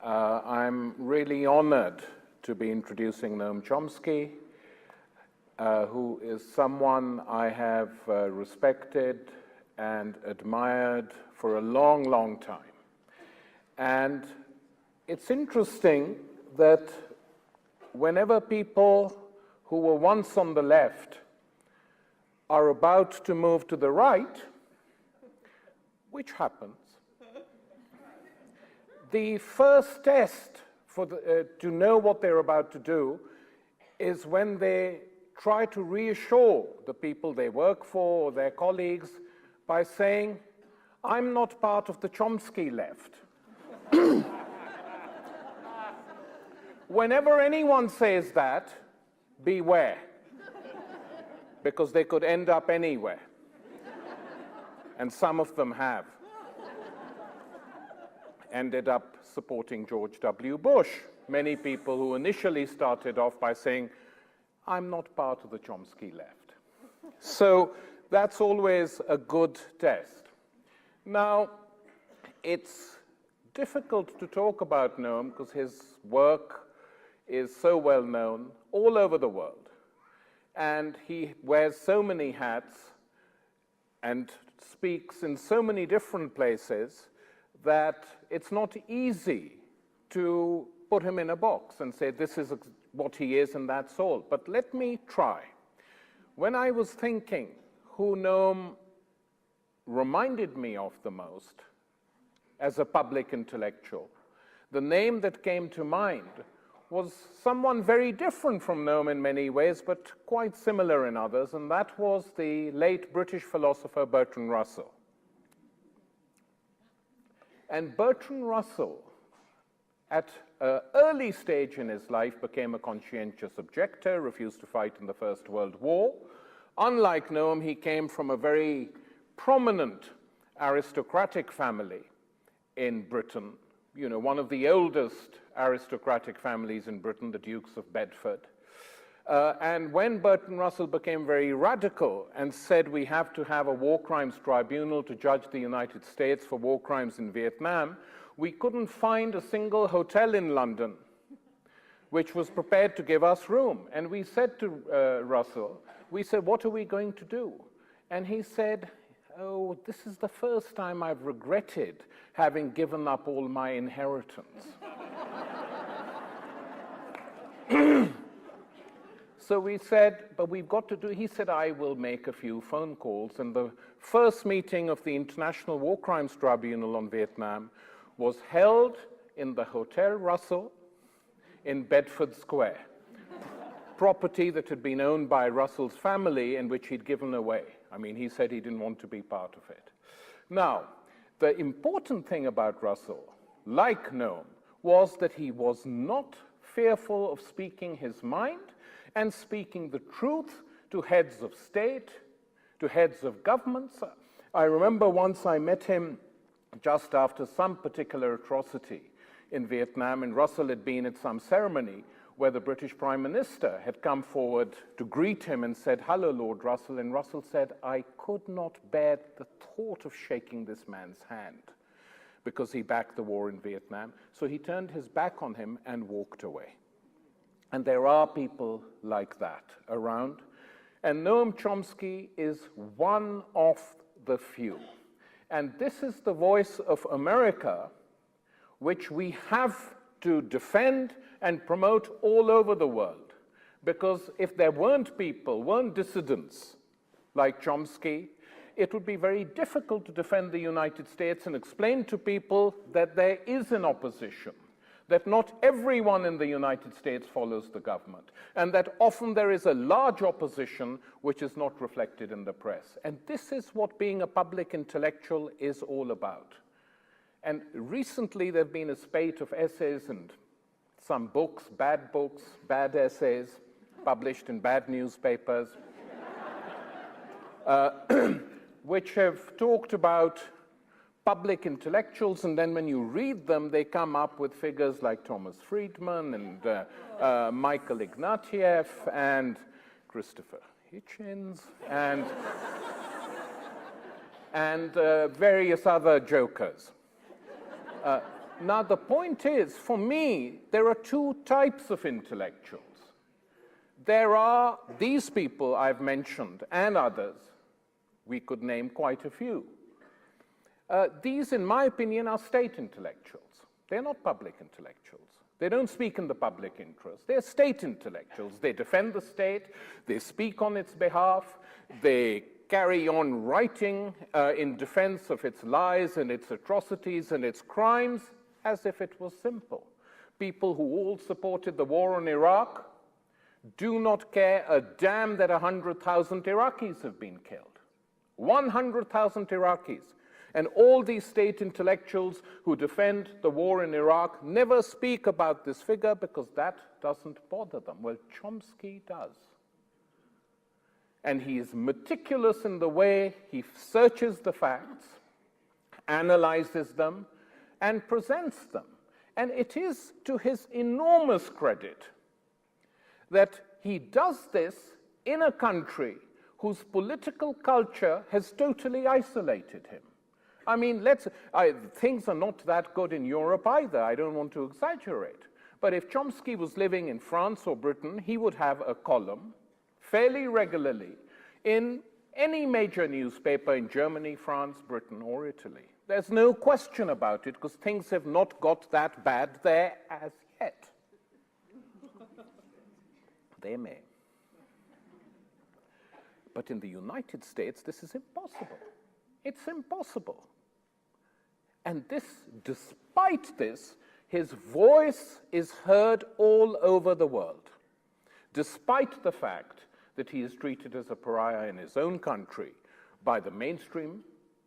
I'm really honored to be introducing Noam Chomsky, who is someone I have respected and admired for a long, long time. And it's interesting that whenever people who were once on the left are about to move to the right, which happens, the first test for to know what they're about to do is when they try to reassure the people they work for or their colleagues by saying, I'm not part of the Chomsky left. Whenever anyone says that, beware, because they could end up anywhere. And some of them have ended up supporting George W. Bush. Many people who initially started off by saying, I'm not part of the Chomsky left. So that's always a good test. Now, it's difficult to talk about Noam because his work is so well known all over the world. And he wears so many hats and speaks in so many different places that it's not easy to put him in a box and say this is what he is and that's all. But let me try. When I was thinking who Noam reminded me of the most as a public intellectual, the name that came to mind was someone very different from Noam in many ways, but quite similar in others, and that was the late British philosopher Bertrand Russell. And Bertrand Russell, at an early stage in his life, became a conscientious objector, refused to fight in the First World War. Unlike Noam, he came from a very prominent aristocratic family in Britain, you know, one of the oldest aristocratic families in Britain, the Dukes of Bedford. And when Bertrand Russell became very radical and said we have to have a war crimes tribunal to judge the United States for war crimes in Vietnam, we couldn't find a single hotel in London which was prepared to give us room. And we said to Russell, we said, what are we going to do? And he said, oh, this is the first time I've regretted having given up all my inheritance. So we said, but we've got to do, he said, I will make a few phone calls. And the first meeting of the International War Crimes Tribunal on Vietnam was held in the Hotel Russell in Bedford Square, property that had been owned by Russell's family and which he'd given away. I mean, he said he didn't want to be part of it. Now, the important thing about Russell, like Noam, was that he was not fearful of speaking his mind and speaking the truth to heads of state, to heads of governments. I remember once I met him just after some particular atrocity in Vietnam, and Russell had been at some ceremony where the British Prime Minister had come forward to greet him and said, hello, Lord Russell. And Russell said, I could not bear the thought of shaking this man's hand because he backed the war in Vietnam. So he turned his back on him and walked away. And there are people like that around. And Noam Chomsky is one of the few. And this is the voice of America, which we have to defend and promote all over the world. Because if there weren't people, weren't dissidents like Chomsky, it would be very difficult to defend the United States and explain to people that there is an opposition, that not everyone in the United States follows the government, and that often there is a large opposition which is not reflected in the press. And this is what being a public intellectual is all about. And recently there have been a spate of essays and some books, bad essays, published in bad newspapers, which have talked about public intellectuals, and then when you read them, they come up with figures like Thomas Friedman and Michael Ignatieff and Christopher Hitchens and various other jokers. Now, the point is, for me, there are two types of intellectuals. There are these people I've mentioned, and others. We could name quite a few. These, in my opinion, are state intellectuals. They're not public intellectuals. They don't speak in the public interest. They're state intellectuals. They defend the state. They speak on its behalf. They carry on writing in defense of its lies and its atrocities and its crimes as if it was simple. People who all supported the war on Iraq do not care a damn that 100,000 Iraqis have been killed. 100,000 Iraqis. And all these state intellectuals who defend the war in Iraq never speak about this figure because that doesn't bother them. Well, Chomsky does. And he is meticulous in the way he searches the facts, analyzes them, and presents them. And it is to his enormous credit that he does this in a country whose political culture has totally isolated him. I mean, things are not that good in Europe either. I don't want to exaggerate. But if Chomsky was living in France or Britain, he would have a column fairly regularly in any major newspaper in Germany, France, Britain, or Italy. There's no question about it because things have not got that bad there as yet. They may. But in the United States, this is impossible. It's impossible. And despite this, his voice is heard all over the world, despite the fact that he is treated as a pariah in his own country by the mainstream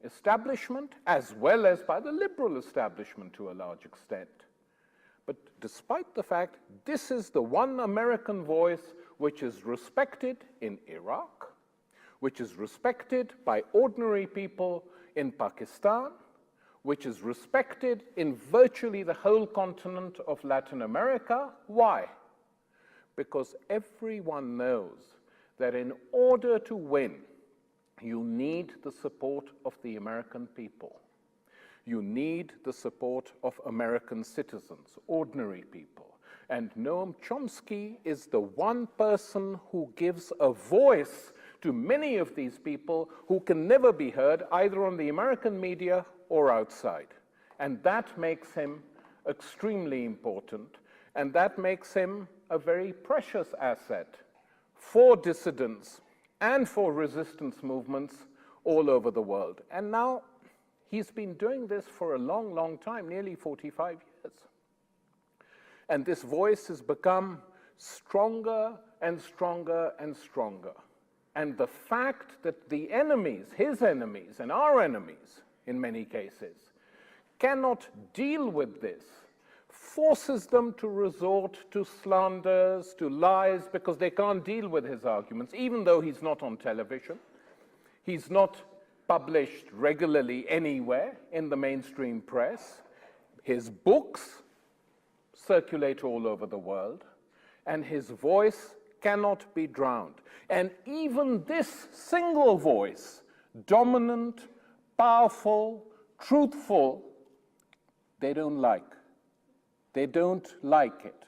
establishment as well as by the liberal establishment to a large extent. But despite the fact, this is the one American voice which is respected in Iraq, which is respected by ordinary people in Pakistan, which is respected in virtually the whole continent of Latin America. Why? Because everyone knows that in order to win, you need the support of the American people. You need the support of American citizens, ordinary people. And Noam Chomsky is the one person who gives a voice to many of these people who can never be heard either on the American media or outside. And that makes him extremely important, and that makes him a very precious asset for dissidents and for resistance movements all over the world. And now he's been doing this for a long, long time, nearly 45 years. And this voice has become stronger and stronger and stronger. And the fact that the enemies, his enemies and our enemies in many cases, cannot deal with this forces them to resort to slanders, to lies, because they can't deal with his arguments, even though he's not on television. He's not published regularly anywhere in the mainstream press. His books circulate all over the world, and his voice cannot be drowned. And even this single voice, dominant, powerful, truthful, they don't like. They don't like it.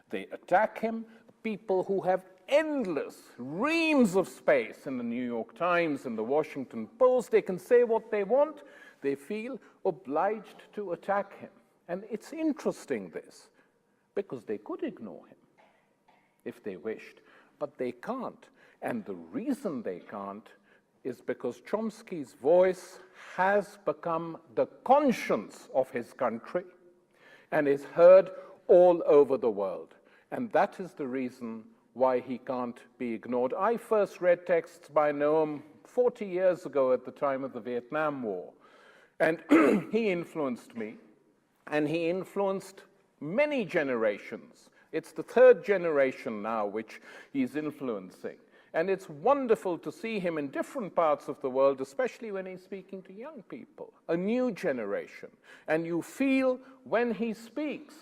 They attack him. People who have endless reams of space in the New York Times and the Washington Post, they can say what they want. They feel obliged to attack him. And it's interesting, this, because they could ignore him if they wished, but they can't. And the reason they can't is because Chomsky's voice has become the conscience of his country and is heard all over the world. And that is the reason why he can't be ignored. I first read texts by Noam 40 years ago at the time of the Vietnam War. And he influenced me, and he influenced many generations. It's the third generation now which he's influencing. And it's wonderful to see him in different parts of the world, especially when he's speaking to young people, a new generation. And you feel when he speaks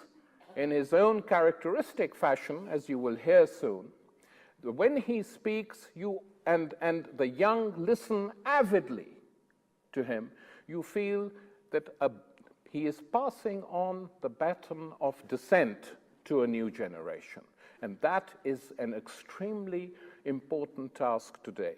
in his own characteristic fashion, as you will hear soon, when he speaks, and the young listen avidly to him, you feel that he is passing on the baton of dissent to a new generation. And that is an extremely important task today,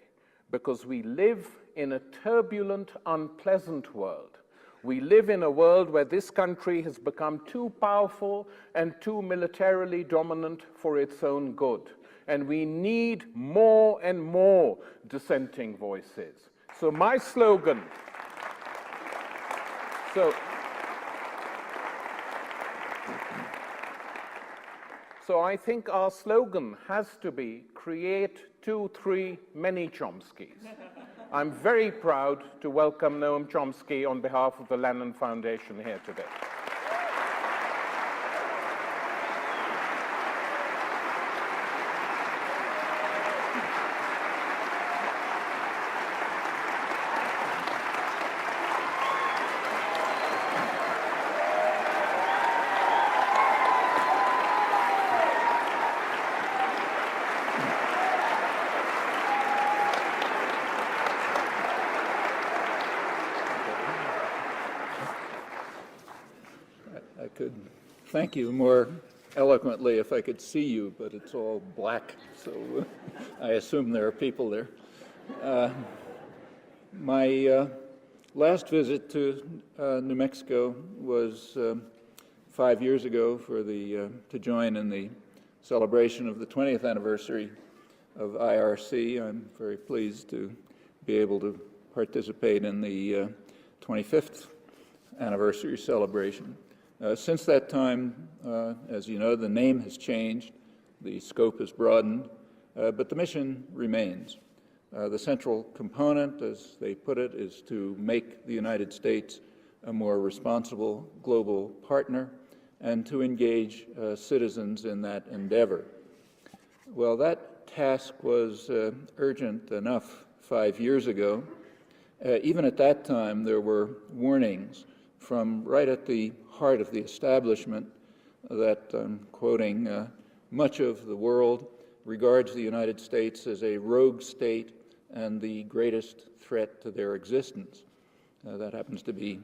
because we live in a turbulent, unpleasant world. We live in a world where this country has become too powerful and too militarily dominant for its own good. And we need more and more dissenting voices. So my slogan, So I think our slogan has to be, create 2, 3, many Chomskys. I'm very proud to welcome Noam Chomsky on behalf of the Lennon Foundation here today. I could thank you more eloquently if I could see you, but it's all black, so I assume there are people there. My last visit to New Mexico was 5 years ago to join in the celebration of the 20th anniversary of IRC. I'm very pleased to be able to participate in the 25th anniversary celebration. Since that time, as you know, the name has changed, the scope has broadened, but the mission remains. The central component, as they put it, is to make the United States a more responsible global partner and to engage citizens in that endeavor. Well, that task was urgent enough 5 years ago. Even at that time, there were warnings from right at the heart of the establishment that, I'm quoting, much of the world regards the United States as a rogue state and the greatest threat to their existence. That happens to be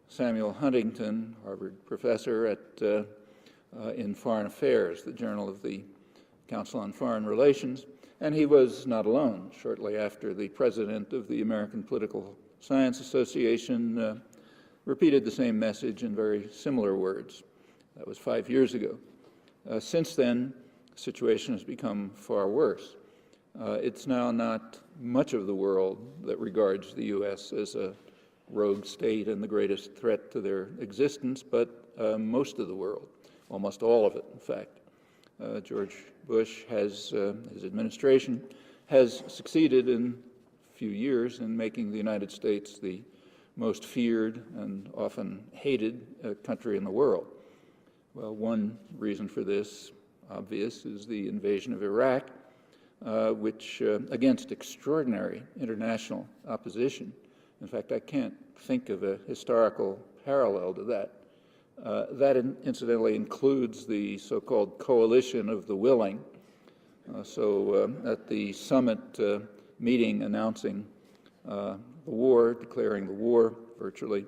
Samuel Huntington, Harvard professor in Foreign Affairs, the journal of the Council on Foreign Relations, and he was not alone. Shortly after, the president of the American Political Science Association repeated the same message in very similar words. That was 5 years ago. Since then, the situation has become far worse. It's now not much of the world that regards the U.S. as a rogue state and the greatest threat to their existence, but most of the world, almost all of it, in fact. George Bush his administration has succeeded in a few years in making the United States the most feared and often hated country in the world. Well, one reason for this, obvious, is the invasion of Iraq, which, against extraordinary international opposition, in fact, I can't think of a historical parallel to that. That incidentally includes the so-called coalition of the willing. So at the summit meeting announcing the war, declaring the war virtually,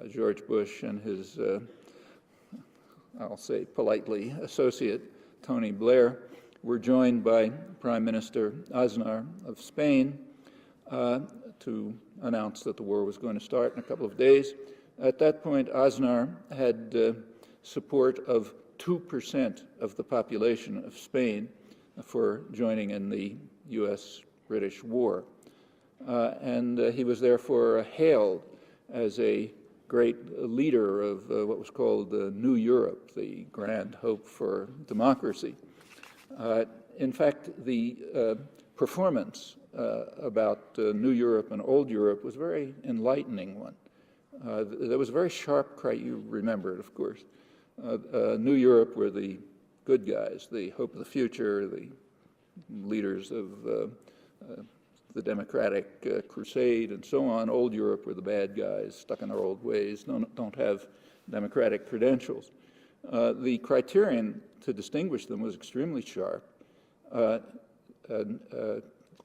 George Bush and his, I'll say politely, associate, Tony Blair, were joined by Prime Minister Aznar of Spain to announce that the war was going to start in a couple of days. At that point, Aznar had support of 2% of the population of Spain for joining in the U.S.-British war. And he was therefore hailed as a great leader of what was called New Europe, the grand hope for democracy. In fact, the performance about New Europe and Old Europe was a very enlightening one. There was a very sharp cry, you remember it, of course. New Europe were the good guys, the hope of the future, the leaders of the democratic crusade and so on. Old Europe were the bad guys, stuck in their old ways, don't have democratic credentials. The criterion to distinguish them was extremely sharp.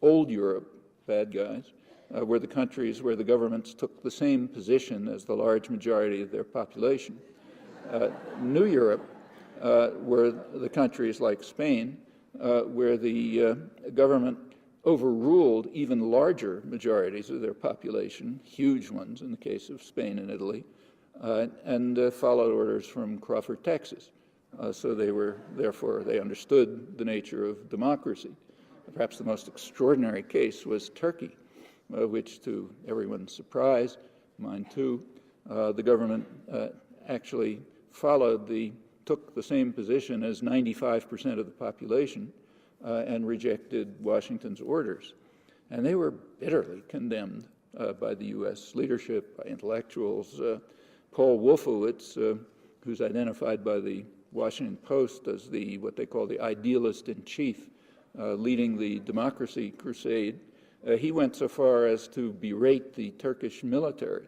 Old Europe, bad guys, were the countries where the governments took the same position as the large majority of their population. New Europe were the countries like Spain, where the government overruled even larger majorities of their population, huge ones in the case of Spain and Italy, and followed orders from Crawford, Texas. So therefore, they understood the nature of democracy. Perhaps the most extraordinary case was Turkey, which, to everyone's surprise, mine too, the government actually took the same position as 95% of the population and rejected Washington's orders. And they were bitterly condemned by the U.S. leadership, by intellectuals. Paul Wolfowitz, who's identified by the Washington Post as what they call the idealist in chief, leading the democracy crusade, he went so far as to berate the Turkish military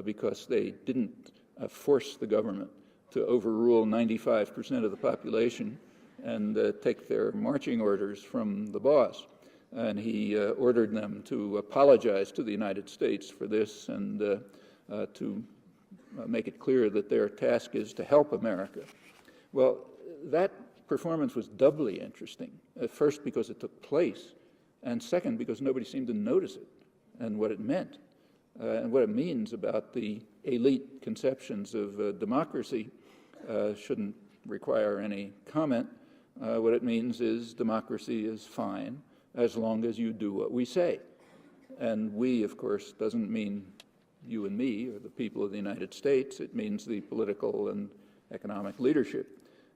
because they didn't force the government to overrule 95% of the population and take their marching orders from the boss. And he ordered them to apologize to the United States for this and to make it clear that their task is to help America. Well, that performance was doubly interesting, first because it took place, and second because nobody seemed to notice it and what it meant and what it means about the elite conceptions of democracy shouldn't require any comment. What it means is democracy is fine as long as you do what we say. And we, of course, doesn't mean you and me or the people of the United States. It means the political and economic leadership.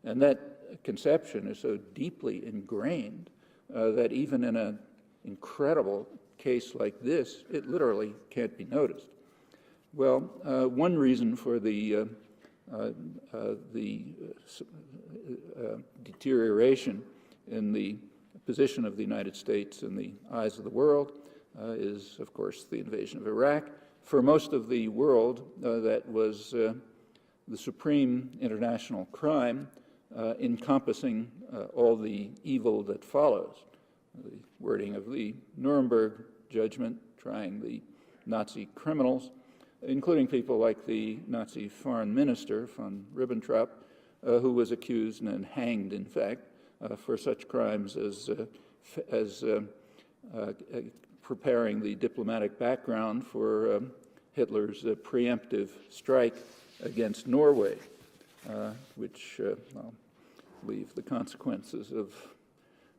And that conception is so deeply ingrained that even in an incredible case like this, it literally can't be noticed. Well, one reason for the deterioration in the position of the United States in the eyes of the world is, of course, the invasion of Iraq. For most of the world, that was the supreme international crime encompassing all the evil that follows. The wording of the Nuremberg judgment trying the Nazi criminals, including people like the Nazi foreign minister, von Ribbentrop, who was accused and hanged, in fact, for such crimes as preparing the diplomatic background for Hitler's preemptive strike against Norway, which I'll leave the consequences of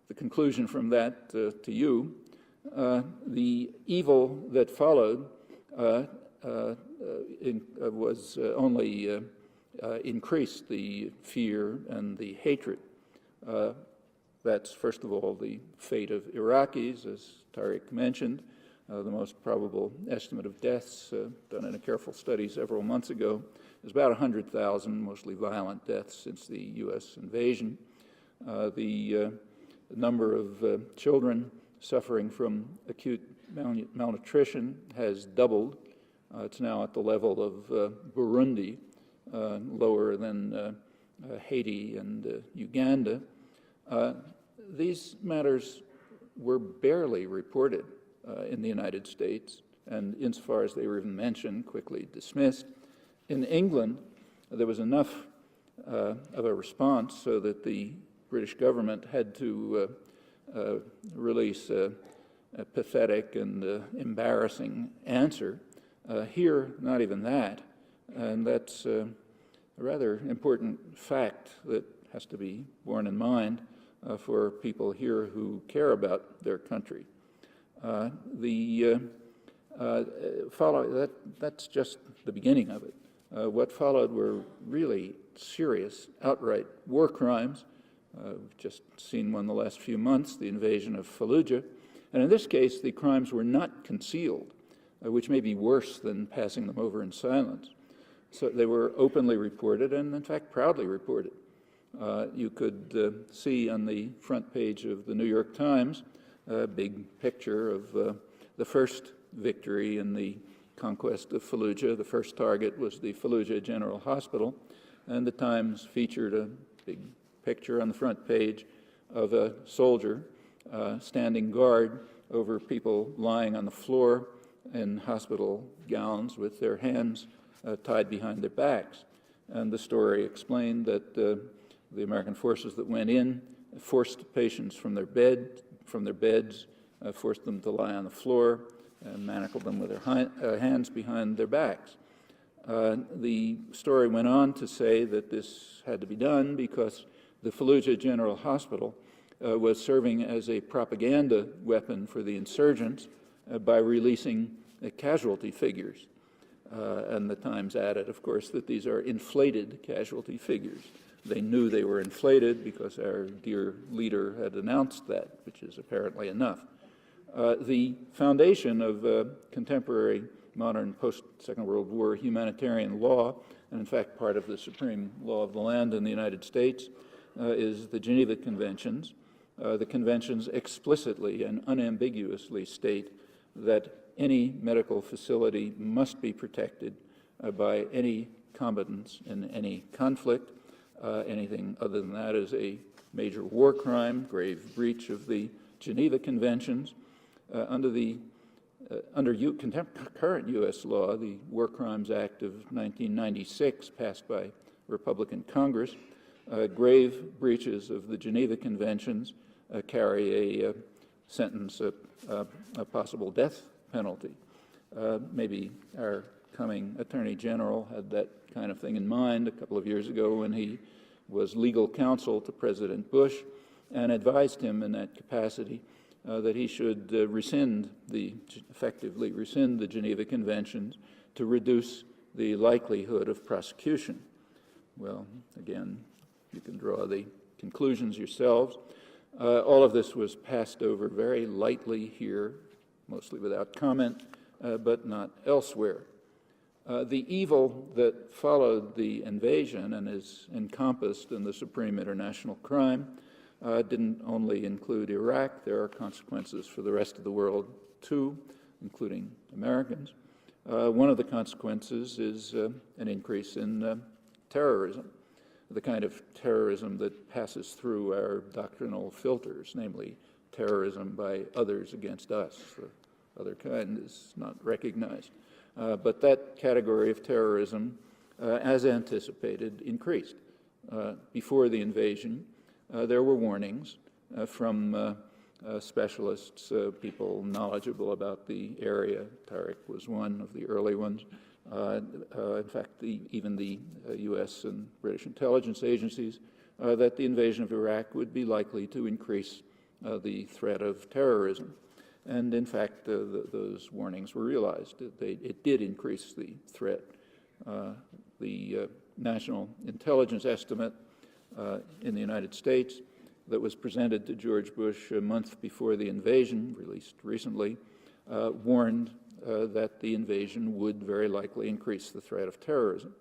the conclusion from that to you. The evil that followed was only increased the fear and the hatred. That's, first of all, the fate of Iraqis, as Tariq mentioned. The most probable estimate of deaths done in a careful study several months ago is about 100,000, mostly violent deaths since the U.S. invasion. The number of children suffering from acute malnutrition has doubled. It's now at the level of Burundi, lower than Haiti and Uganda. These matters were barely reported in the United States, and insofar as they were even mentioned, quickly dismissed. In England, there was enough of a response so that the British government had to release a pathetic and embarrassing answer. Here, not even that, and that's a rather important fact that has to be borne in mind for people here who care about their country. That's just the beginning of it. What followed were really serious, outright war crimes. We've just seen one the last few months, the invasion of Fallujah. And in this case, the crimes were not concealed, which may be worse than passing them over in silence. So they were openly reported and, in fact, proudly reported. You could see on the front page of the New York Times a big picture of the first victory in the conquest of Fallujah. The first target was the Fallujah General Hospital, and the Times featured a big picture on the front page of a soldier standing guard over people lying on the floor in hospital gowns with their hands tied behind their backs. And the story explained that the American forces that went in forced patients from their beds, forced them to lie on the floor, and manacled them with their hands behind their backs. The story went on to say that this had to be done because the Fallujah General Hospital was serving as a propaganda weapon for the insurgents by releasing casualty figures. And the Times added, of course, that these are inflated casualty figures. They knew they were inflated because our dear leader had announced that, which is apparently enough. The foundation of contemporary modern post-Second World War humanitarian law, and in fact part of the supreme law of the land in the United States, is the Geneva Conventions. The conventions explicitly and unambiguously state that any medical facility must be protected by any combatants in any conflict. Anything other than that is a major war crime, grave breach of the Geneva Conventions. Under current U.S. law, the War Crimes Act of 1996, passed by Republican Congress, grave breaches of the Geneva Conventions carry a sentence, a possible death penalty. Maybe our coming Attorney General had that kind of thing in mind a couple of years ago when he was legal counsel to President Bush and advised him in that capacity that he should effectively rescind the Geneva Conventions to reduce the likelihood of prosecution. Well, again, you can draw the conclusions yourselves. All of this was passed over very lightly here, mostly without comment, but not elsewhere. The evil that followed the invasion and is encompassed in the supreme international crime didn't only include Iraq. There are consequences for the rest of the world, too, including Americans. One of the consequences is an increase in terrorism, the kind of terrorism that passes through our doctrinal filters, namely terrorism by others against us. The other kind is not recognized. But that category of terrorism, as anticipated, increased. Before the invasion, there were warnings from specialists, people knowledgeable about the area. Tariq was one of the early ones. In fact, even the U.S. and British intelligence agencies, that the invasion of Iraq would be likely to increase the threat of terrorism. And in fact, those warnings were realized. It did increase the threat. The national intelligence estimate in the United States that was presented to George Bush a month before the invasion, released recently, warned that the invasion would very likely increase the threat of terrorism.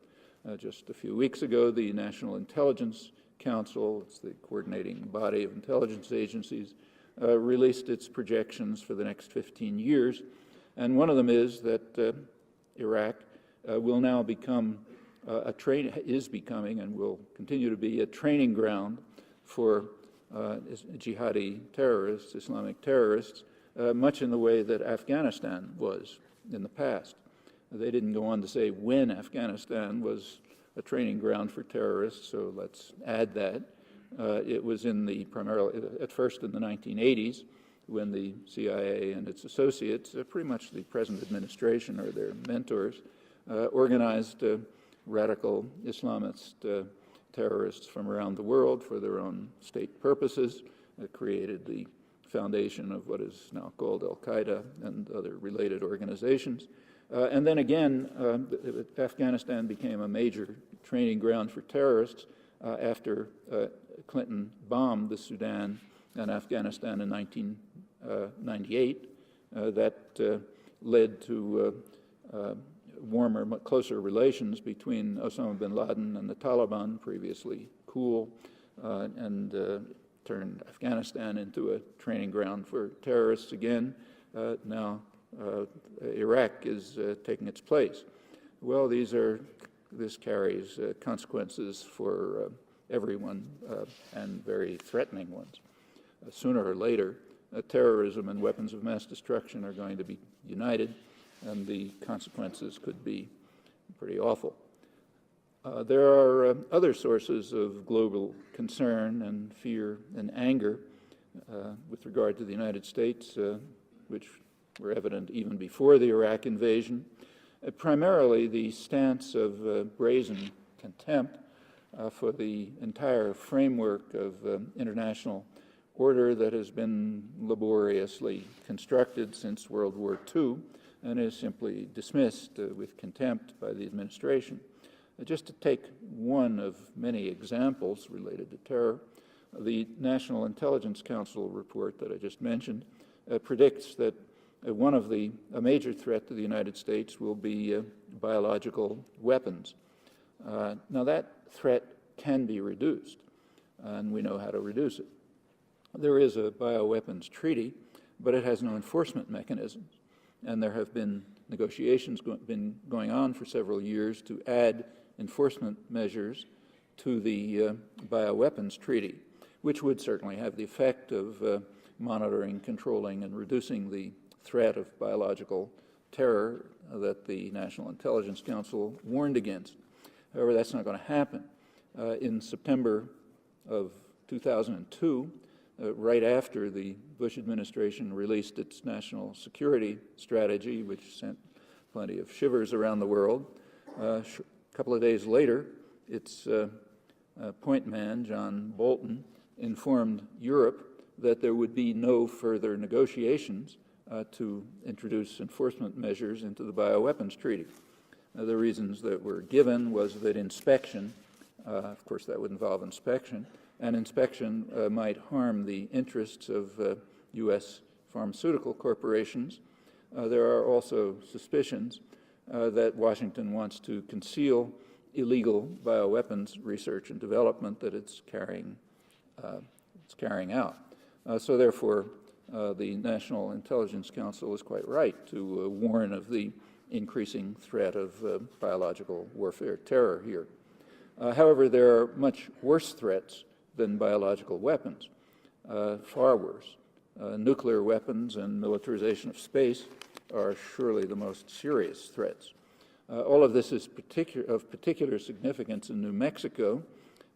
Just a few weeks ago, the National Intelligence Council, it's the coordinating body of intelligence agencies, released its projections for the next 15 years. And one of them is that Iraq will now become is becoming and will continue to be a training ground for jihadi terrorists, Islamic terrorists, much in the way that Afghanistan was in the past. They didn't go on to say when Afghanistan was a training ground for terrorists, so let's add that. It was primarily at first in the 1980s when the CIA and its associates, pretty much the present administration or their mentors, organized radical Islamist terrorists from around the world for their own state purposes, created the foundation of what is now called Al-Qaeda and other related organizations. And then again, Afghanistan became a major training ground for terrorists after Clinton bombed the Sudan and Afghanistan in 1998. That led to warmer, closer relations between Osama bin Laden and the Taliban, previously cool, and turned Afghanistan into a training ground for terrorists again. Now Iraq is taking its place. Well, this carries consequences for everyone and very threatening ones. Sooner or later, terrorism and weapons of mass destruction are going to be united. and the consequences could be pretty awful. There are other sources of global concern and fear and anger with regard to the United States, which were evident even before the Iraq invasion. Primarily the stance of brazen contempt for the entire framework of international order that has been laboriously constructed since World War II and is simply dismissed with contempt by the administration. Just to take one of many examples related to terror, the National Intelligence Council report that I just mentioned predicts that a major threat to the United States will be biological weapons. Now that threat can be reduced, and we know how to reduce it. There is a bioweapons treaty, but it has no enforcement mechanisms, and there have been negotiations going on for several years to add enforcement measures to the bioweapons treaty, which would certainly have the effect of monitoring, controlling, and reducing the threat of biological terror that the National Intelligence Council warned against. However, that's not going to happen. In September of 2002, right after the Bush administration released its national security strategy, which sent plenty of shivers around the world, a couple of days later, its point man, John Bolton, informed Europe that there would be no further negotiations to introduce enforcement measures into the bioweapons treaty. The reasons that were given was that inspection, of course that would involve inspection, and inspection might harm the interests of U.S. pharmaceutical corporations. There are also suspicions that Washington wants to conceal illegal bioweapons research and development that it's carrying out. So therefore, the National Intelligence Council is quite right to warn of the increasing threat of biological warfare terror here. However, there are much worse threats than biological weapons, far worse. Nuclear weapons and militarization of space are surely the most serious threats. All of this is of particular significance in New Mexico,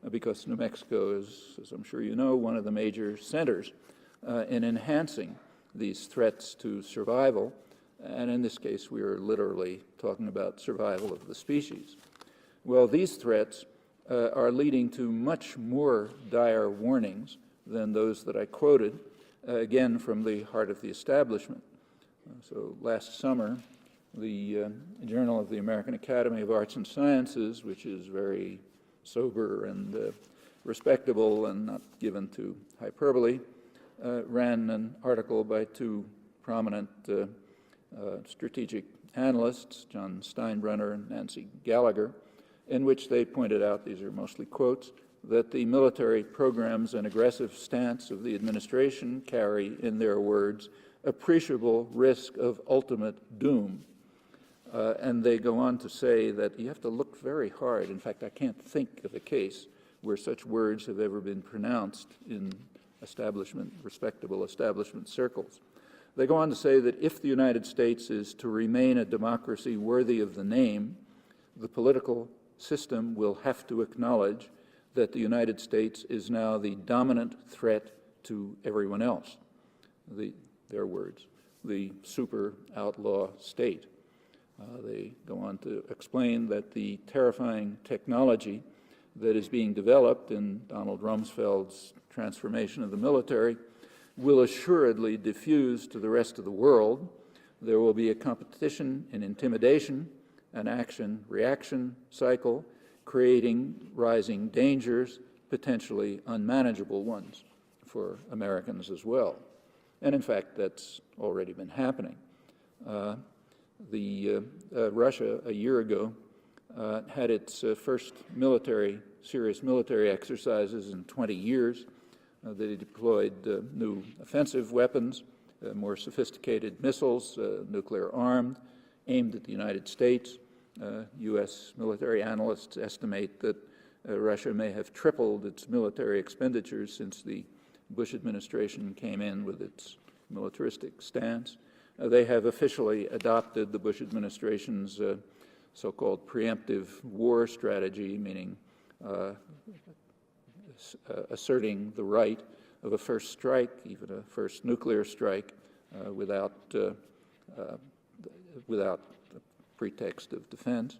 because New Mexico is, as I'm sure you know, one of the major centers in enhancing these threats to survival, and in this case we are literally talking about survival of the species. Well, these threats are leading to much more dire warnings than those that I quoted, again from the heart of the establishment. So last summer, the Journal of the American Academy of Arts and Sciences, which is very sober and respectable and not given to hyperbole, ran an article by two prominent strategic analysts, John Steinbrenner and Nancy Gallagher, in which they pointed out, these are mostly quotes, that the military programs and aggressive stance of the administration carry, in their words, appreciable risk of ultimate doom. And they go on to say that you have to look very hard. In fact, I can't think of a case where such words have ever been pronounced in respectable establishment circles. They go on to say that if the United States is to remain a democracy worthy of the name, the political system will have to acknowledge that the United States is now the dominant threat to everyone else. Their words, the super outlaw state. They go on to explain that the terrifying technology that is being developed in Donald Rumsfeld's transformation of the military will assuredly diffuse to the rest of the world. There will be a competition in intimidation, an action-reaction cycle, creating rising dangers, potentially unmanageable ones for Americans as well. And in fact, that's already been happening. Russia, a year ago, had its first serious military exercises in 20 years. They deployed new offensive weapons, more sophisticated missiles, nuclear-armed, aimed at the United States. U.S. military analysts estimate that Russia may have tripled its military expenditures since the Bush administration came in with its militaristic stance. they have officially adopted the Bush administration's so-called preemptive war strategy, meaning asserting the right of a first strike, even a first nuclear strike, without the pretext of defense.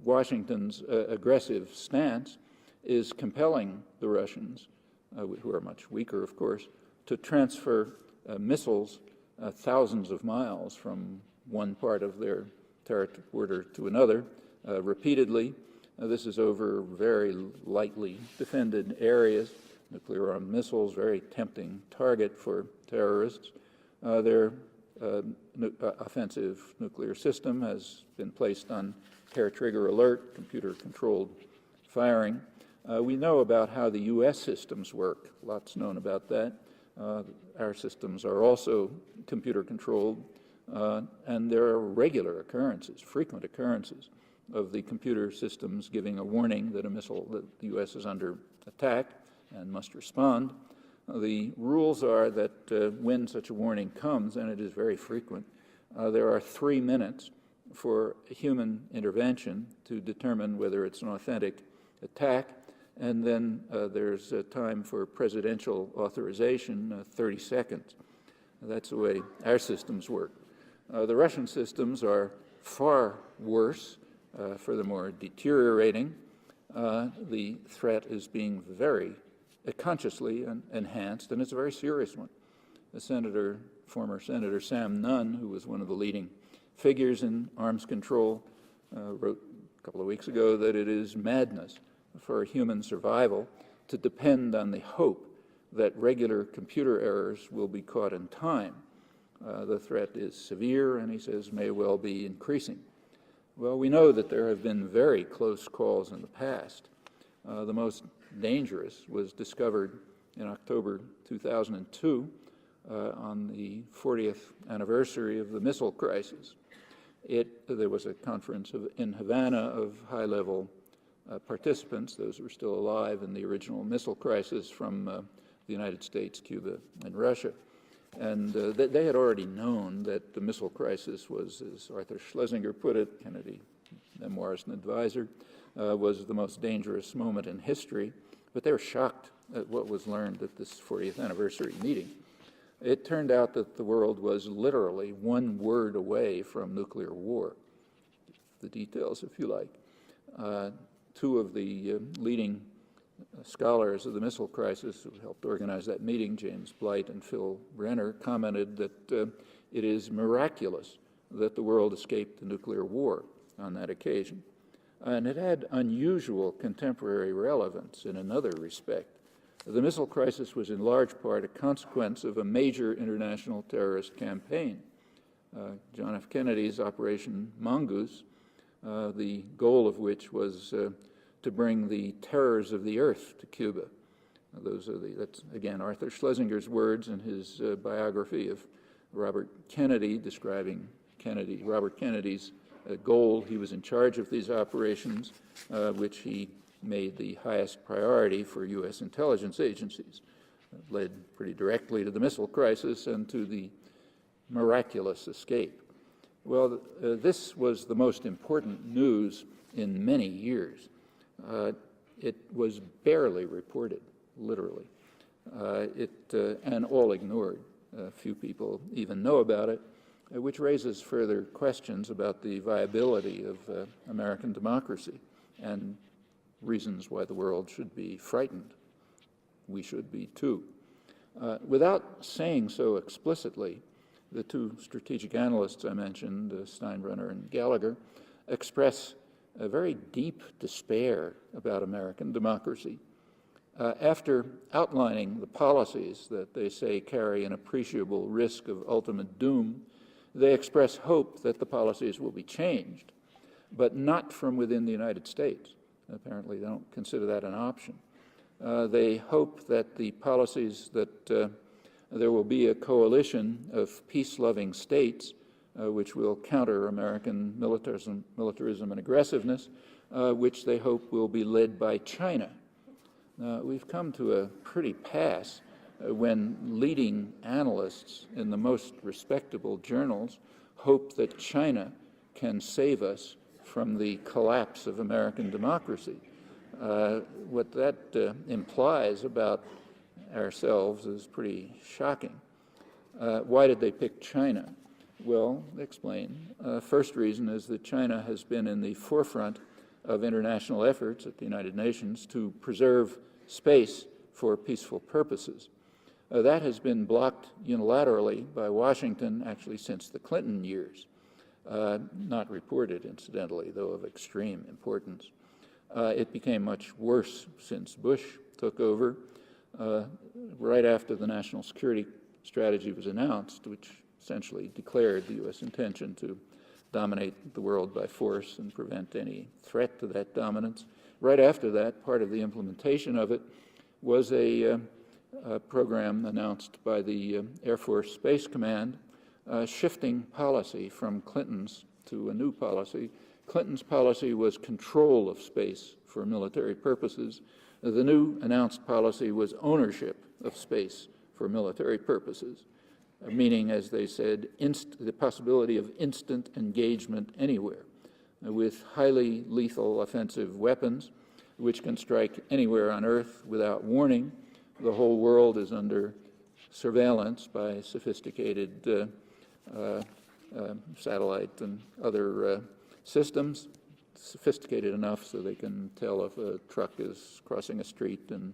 Washington's aggressive stance is compelling the Russians, who are much weaker, of course, to transfer missiles thousands of miles from one part of their territory border to another repeatedly. This is over very lightly defended areas. Nuclear-armed missiles, very tempting target for terrorists. Their offensive nuclear system has been placed on hair-trigger alert, computer-controlled firing. We know about how the U.S. systems work. Lots known about that. Our systems are also computer-controlled, and there are regular occurrences, frequent occurrences, of the computer systems giving a warning that a missile, that the U.S. is under attack and must respond. The rules are that when such a warning comes, and it is very frequent, there are 3 minutes for human intervention to determine whether it's an authentic attack, and then there's time for presidential authorization, 30 seconds. That's the way our systems work. The Russian systems are far worse, furthermore deteriorating. The threat is being very consciously enhanced, and it's a very serious one. Former Senator Sam Nunn, who was one of the leading figures in arms control, wrote a couple of weeks ago that it is madness for human survival to depend on the hope that regular computer errors will be caught in time. The threat is severe, and he says may well be increasing. Well, we know that there have been very close calls in the past. The most dangerous was discovered in October 2002 on the 40th anniversary of the missile crisis. There was a conference in Havana of high-level participants, those who were still alive in the original missile crisis from the United States, Cuba, and Russia. And they had already known that the missile crisis was, as Arthur Schlesinger put it, Kennedy memoirist and advisor, was the most dangerous moment in history, but they were shocked at what was learned at this 40th anniversary meeting. It turned out that the world was literally one word away from nuclear war. The details, if you like. Two of the leading scholars of the missile crisis who helped organize that meeting, James Blight and Phil Brenner, commented that it is miraculous that the world escaped the nuclear war on that occasion. And it had unusual contemporary relevance in another respect. The missile crisis was in large part a consequence of a major international terrorist campaign. John F. Kennedy's Operation Mongoose, the goal of which was to bring the terrors of the earth to Cuba. That's again Arthur Schlesinger's words in his biography of Robert Kennedy, describing Robert Kennedy's goal. He was in charge of these operations, which he made the highest priority for U.S. intelligence agencies. It led pretty directly to the missile crisis and to the miraculous escape. Well, this was the most important news in many years. It was barely reported, literally, and all ignored. Few people even know about it, which raises further questions about the viability of American democracy and reasons why the world should be frightened. We should be too. Without saying so explicitly, the two strategic analysts I mentioned, Steinbrenner and Gallagher, express a very deep despair about American democracy. After outlining the policies that they say carry an appreciable risk of ultimate doom, they express hope that the policies will be changed, but not from within the United States. Apparently, they don't consider that an option. They hope that the policies that there will be a coalition of peace-loving states which will counter American militarism and aggressiveness, which they hope will be led by China. We've come to a pretty pass when leading analysts in the most respectable journals hope that China can save us from the collapse of American democracy. What that implies about ourselves is pretty shocking. Why did they pick China? Well, explain. First reason is that China has been in the forefront of international efforts at the United Nations to preserve space for peaceful purposes. That has been blocked unilaterally by Washington actually since the Clinton years. Not reported, incidentally, though of extreme importance. It became much worse since Bush took over, right after the national security strategy was announced, which essentially declared the U.S. intention to dominate the world by force and prevent any threat to that dominance. Right after that, part of the implementation of it was a program announced by the Air Force Space Command, shifting policy from Clinton's to a new policy. Clinton's policy was control of space for military purposes. The new announced policy was ownership of space for military purposes, meaning, as they said, the possibility of instant engagement anywhere with highly lethal offensive weapons which can strike anywhere on Earth without warning. The whole world is under surveillance by sophisticated satellite and other systems, sophisticated enough so they can tell if a truck is crossing a street in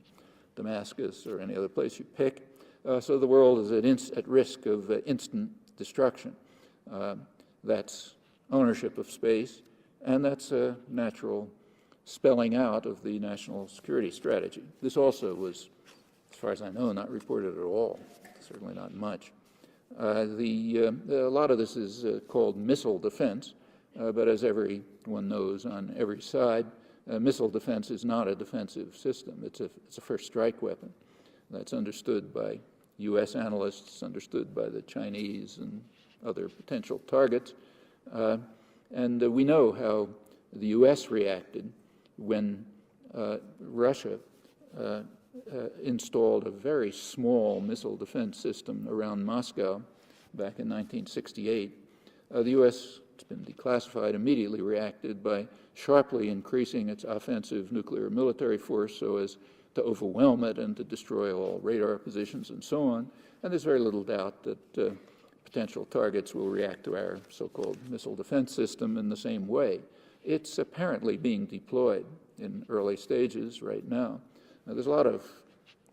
Damascus or any other place you pick. So the world is at risk of instant destruction. That's ownership of space, and that's a natural spelling out of the national security strategy. This also was, as far as I know, not reported at all, certainly not much. A lot of this is called missile defense, but as everyone knows on every side, missile defense is not a defensive system. It's a first strike weapon. That's understood by U.S. analysts, understood by the Chinese and other potential targets. And we know how the U.S. reacted when Russia installed a very small missile defense system around Moscow back in 1968. The U.S., it's been declassified, immediately reacted by sharply increasing its offensive nuclear military force so as to overwhelm it and to destroy all radar positions and so on. And there's very little doubt that potential targets will react to our so-called missile defense system in the same way. It's apparently being deployed in early stages right now. Now, there's a lot of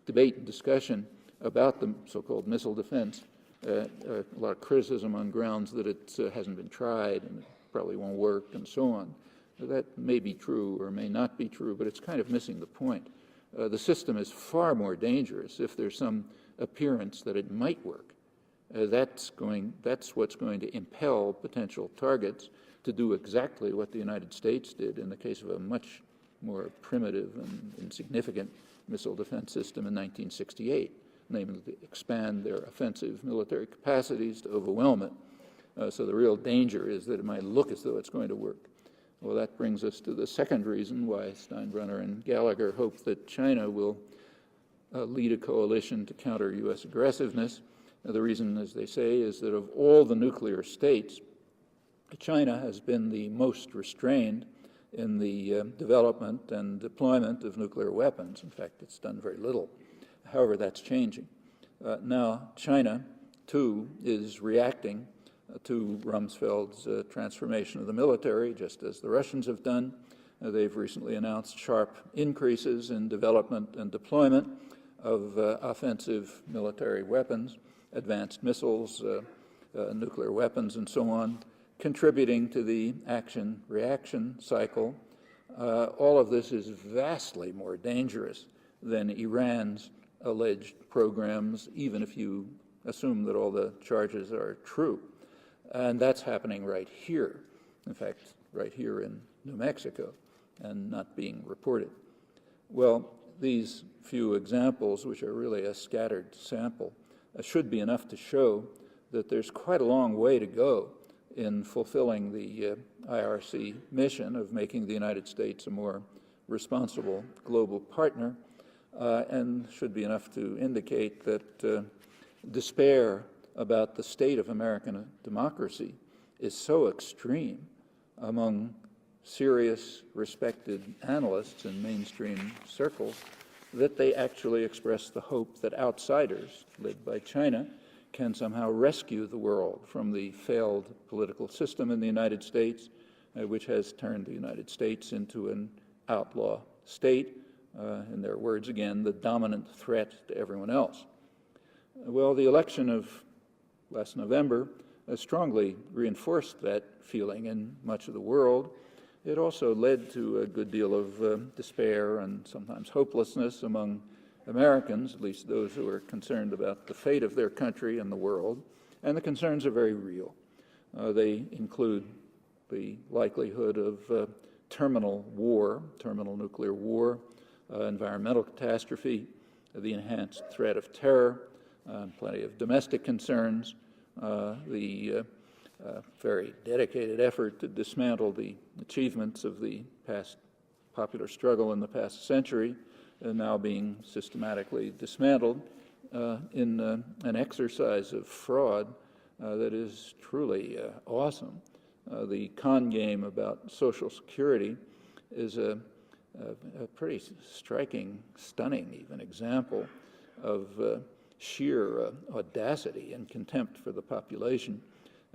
debate and discussion about the so-called missile defense, a lot of criticism on grounds that it hasn't been tried and it probably won't work and so on. That may be true or may not be true, but it's kind of missing the point. The system is far more dangerous if there's some appearance that it might work. That's what's going to impel potential targets to do exactly what the United States did in the case of a much more primitive and insignificant missile defense system in 1968, namely to expand their offensive military capacities to overwhelm it. So the real danger is that it might look as though it's going to work. Well, that brings us to the second reason why Steinbrunner and Gallagher hope that China will lead a coalition to counter U.S. aggressiveness. The reason, as they say, is that of all the nuclear states, China has been the most restrained in the development and deployment of nuclear weapons. In fact, it's done very little. However, that's changing. Now, China, too, is reacting to Rumsfeld's transformation of the military, just as the Russians have done. They've recently announced sharp increases in development and deployment of offensive military weapons, advanced missiles, nuclear weapons, and so on, contributing to the action-reaction cycle. All of this is vastly more dangerous than Iran's alleged programs, even if you assume that all the charges are true. And that's happening right here, in fact, right here in New Mexico, and not being reported. Well, these few examples, which are really a scattered sample, should be enough to show that there's quite a long way to go in fulfilling the IRC mission of making the United States a more responsible global partner. and should be enough to indicate that despair about the state of American democracy is so extreme among serious, respected analysts in mainstream circles that they actually express the hope that outsiders, led by China, can somehow rescue the world from the failed political system in the United States, which has turned the United States into an outlaw state, in their words again, the dominant threat to everyone else. Well, the election of last November strongly reinforced that feeling in much of the world. It also led to a good deal of despair and sometimes hopelessness among Americans, at least those who are concerned about the fate of their country and the world, and the concerns are very real. They include the likelihood of terminal war, terminal nuclear war, environmental catastrophe, the enhanced threat of terror, plenty of domestic concerns, the very dedicated effort to dismantle the achievements of the past popular struggle in the past century, now being systematically dismantled in an exercise of fraud that is truly awesome. The con game about Social Security is a pretty striking, stunning even example of sheer audacity and contempt for the population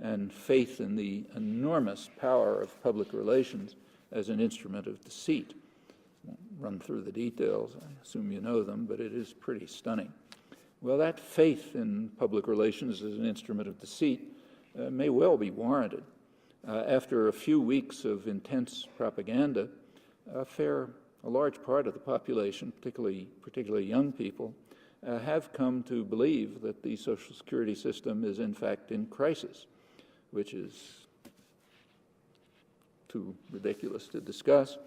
and faith in the enormous power of public relations as an instrument of deceit. I won't run through the details, I assume you know them, but it is pretty stunning. Well, that faith in public relations as an instrument of deceit may well be warranted. After a few weeks of intense propaganda, a large part of the population, particularly young people, have come to believe that the Social Security system is in fact in crisis, which is too ridiculous to discuss.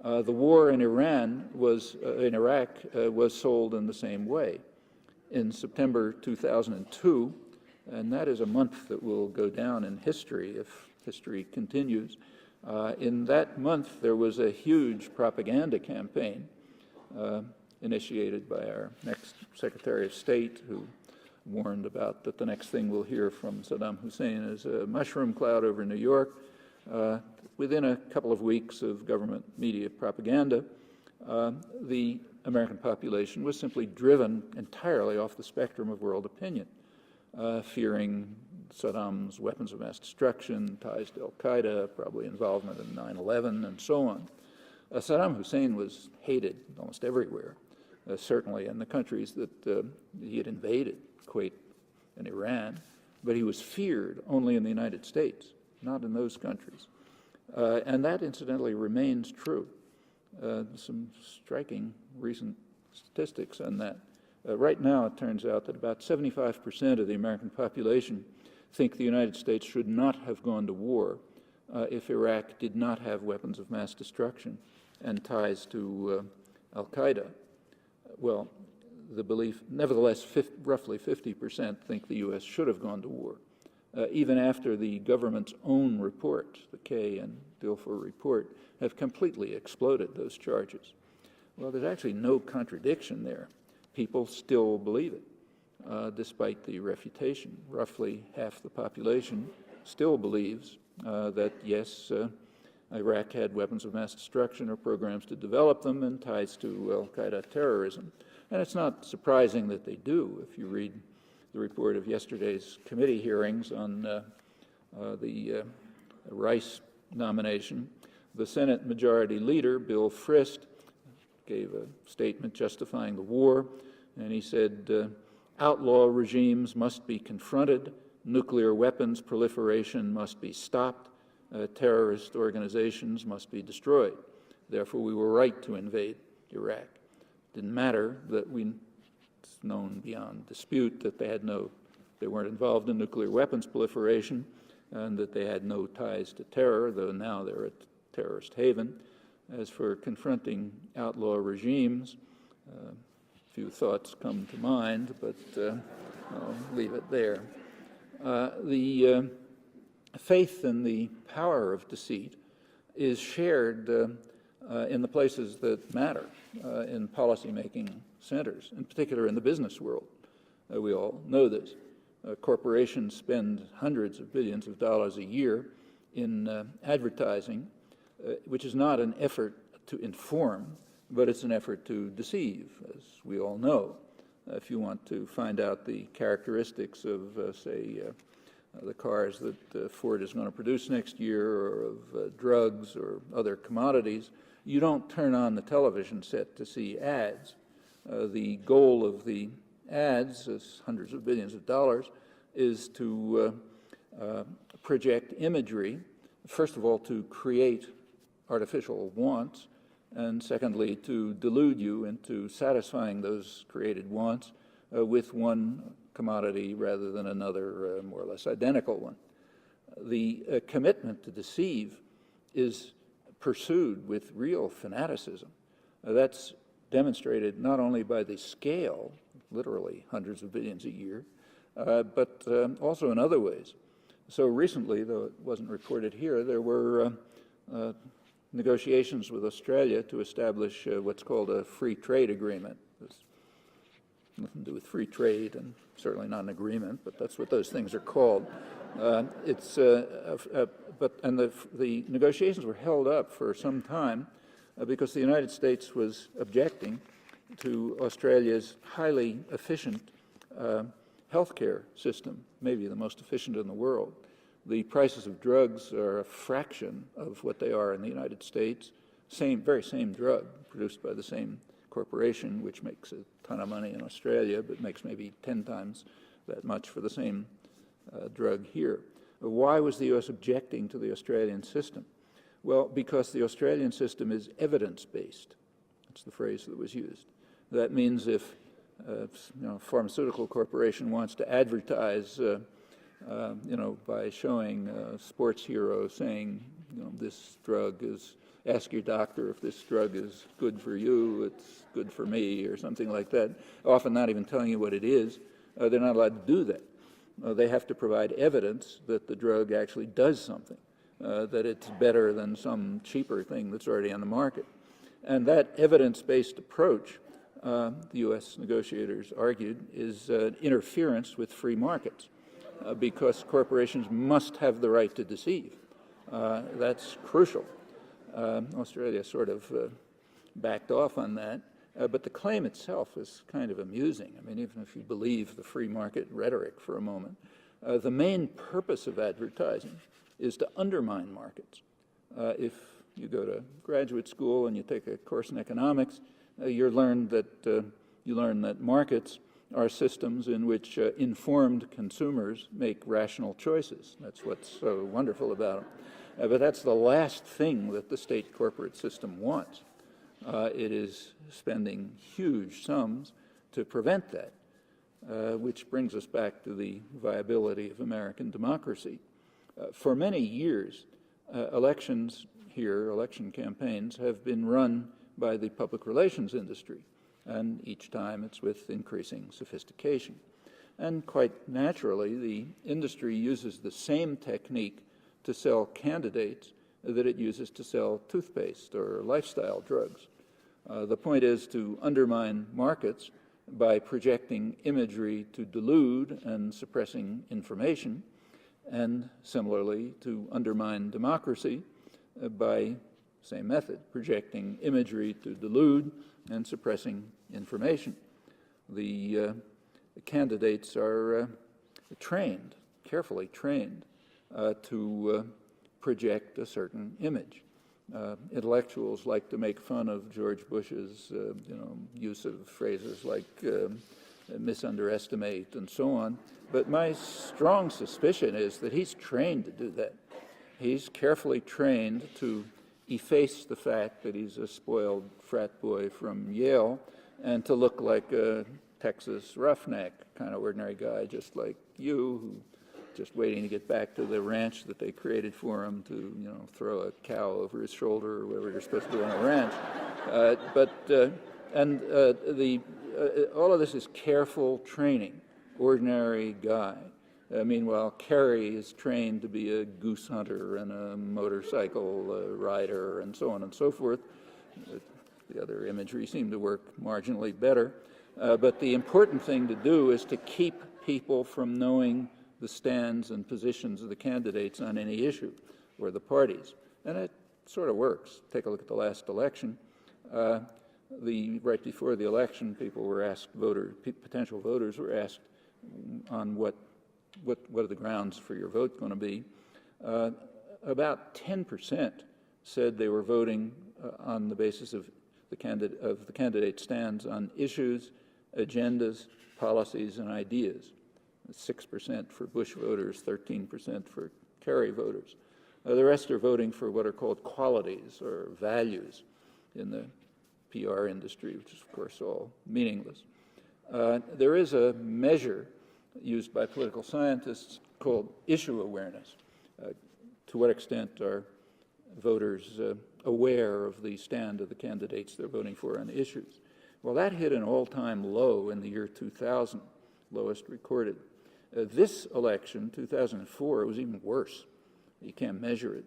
The war in Iraq was sold in the same way. In September 2002, and that is a month that will go down in history if history continues. In that month, there was a huge propaganda campaign initiated by our next Secretary of State, who warned about that the next thing we'll hear from Saddam Hussein is a mushroom cloud over New York. Within a couple of weeks of government media propaganda, the American population was simply driven entirely off the spectrum of world opinion, fearing Saddam's weapons of mass destruction, ties to al-Qaeda, probably involvement in 9/11, and so on. Saddam Hussein was hated almost everywhere, certainly in the countries that he had invaded, Kuwait and Iran, but he was feared only in the United States, not in those countries. And that, incidentally, remains true. Some striking recent statistics on that. Right now, it turns out that about 75% of the American population think the United States should not have gone to war if Iraq did not have weapons of mass destruction and ties to al-Qaeda. Well, the belief, nevertheless, roughly 50% think the U.S. should have gone to war, even after the government's own report, the Kay and Dilfer report, have completely exploded those charges. Well, there's actually no contradiction there. People still believe it, despite the refutation. Roughly half the population still believes that, yes, Iraq had weapons of mass destruction or programs to develop them and ties to al-Qaeda terrorism. And it's not surprising that they do. If you read the report of yesterday's committee hearings on the Rice nomination, the Senate Majority Leader, Bill Frist, gave a statement justifying the war, and he said, outlaw regimes must be confronted, nuclear weapons proliferation must be stopped, terrorist organizations must be destroyed. Therefore, we were right to invade Iraq. Didn't matter that it's known beyond dispute that they weren't involved in nuclear weapons proliferation and that they had no ties to terror, though now they're a terrorist haven. As for confronting outlaw regimes, few thoughts come to mind, but I'll leave it there. The faith in the power of deceit is shared in the places that matter, in policymaking centers, in particular in the business world. We all know this. Corporations spend hundreds of billions of dollars a year in advertising, which is not an effort to inform, but it's an effort to deceive, as we all know. If you want to find out the characteristics of, say, the cars that Ford is going to produce next year, or of drugs or other commodities, you don't turn on the television set to see ads. The goal of the ads, is hundreds of billions of dollars, is to project imagery, first of all, to create artificial wants, and secondly, to delude you into satisfying those created wants with one commodity rather than another, more or less identical one. The commitment to deceive is pursued with real fanaticism. That's demonstrated not only by the scale, literally hundreds of billions a year, but also in other ways. So recently, though it wasn't reported here, there were negotiations with Australia to establish what's called a free trade agreement. There's nothing to do with free trade, and certainly not an agreement, but that's what those things are called. The negotiations were held up for some time because the United States was objecting to Australia's highly efficient healthcare system, maybe the most efficient in the world. The prices of drugs are a fraction of what they are in the United States. Very same drug, produced by the same corporation, which makes a ton of money in Australia, but makes maybe 10 times that much for the same drug here. Why was the U.S. objecting to the Australian system? Well, because the Australian system is evidence-based. That's the phrase that was used. That means if a pharmaceutical corporation wants to advertise by showing a sports hero saying, this drug is, ask your doctor if this drug is good for you, it's good for me, or something like that, often not even telling you what it is, they're not allowed to do that. They have to provide evidence that the drug actually does something, that it's better than some cheaper thing that's already on the market. And that evidence-based approach, the U.S. negotiators argued, is interference with free markets. Because corporations must have the right to deceive. That's crucial. Australia sort of backed off on that, but the claim itself is kind of amusing. I mean, even if you believe the free market rhetoric for a moment, the main purpose of advertising is to undermine markets. If you go to graduate school and you take a course in economics, you learn that markets are systems in which informed consumers make rational choices. That's what's so wonderful about them. But that's the last thing that the state corporate system wants. It is spending huge sums to prevent that, which brings us back to the viability of American democracy. For many years, elections here, election campaigns, have been run by the public relations industry. And each time it's with increasing sophistication. And quite naturally, the industry uses the same technique to sell candidates that it uses to sell toothpaste or lifestyle drugs. The point is to undermine markets by projecting imagery to delude and suppressing information, and similarly to undermine democracy by same method, projecting imagery to delude and suppressing information. The candidates are trained, carefully trained, to project a certain image. Intellectuals like to make fun of George Bush's, use of phrases like misunderestimate and so on. But my strong suspicion is that he's trained to do that. He's carefully trained to efface the fact that he's a spoiled frat boy from Yale and to look like a Texas roughneck, kind of ordinary guy just like you, who just waiting to get back to the ranch that they created for him to, throw a cow over his shoulder or whatever you're supposed to do on a ranch. All of this is careful training, ordinary guy. Meanwhile, Kerry is trained to be a goose hunter and a motorcycle rider and so on and so forth. The other imagery seemed to work marginally better. But the important thing to do is to keep people from knowing the stands and positions of the candidates on any issue, or the parties. And it sort of works. Take a look at the last election. Right before the election, people were asked, potential voters were asked on what are the grounds for your vote going to be. About 10% said they were voting on the basis of the candidate stands on issues, agendas, policies, and ideas. 6% for Bush voters, 13% for Kerry voters. The rest are voting for what are called qualities or values in the PR industry, which is, of course, all meaningless. There is a measure used by political scientists called issue awareness. To what extent are voters aware of the stand of the candidates they're voting for on issues? Well, that hit an all-time low in the year 2000, lowest recorded. This election, 2004, was even worse. You can't measure it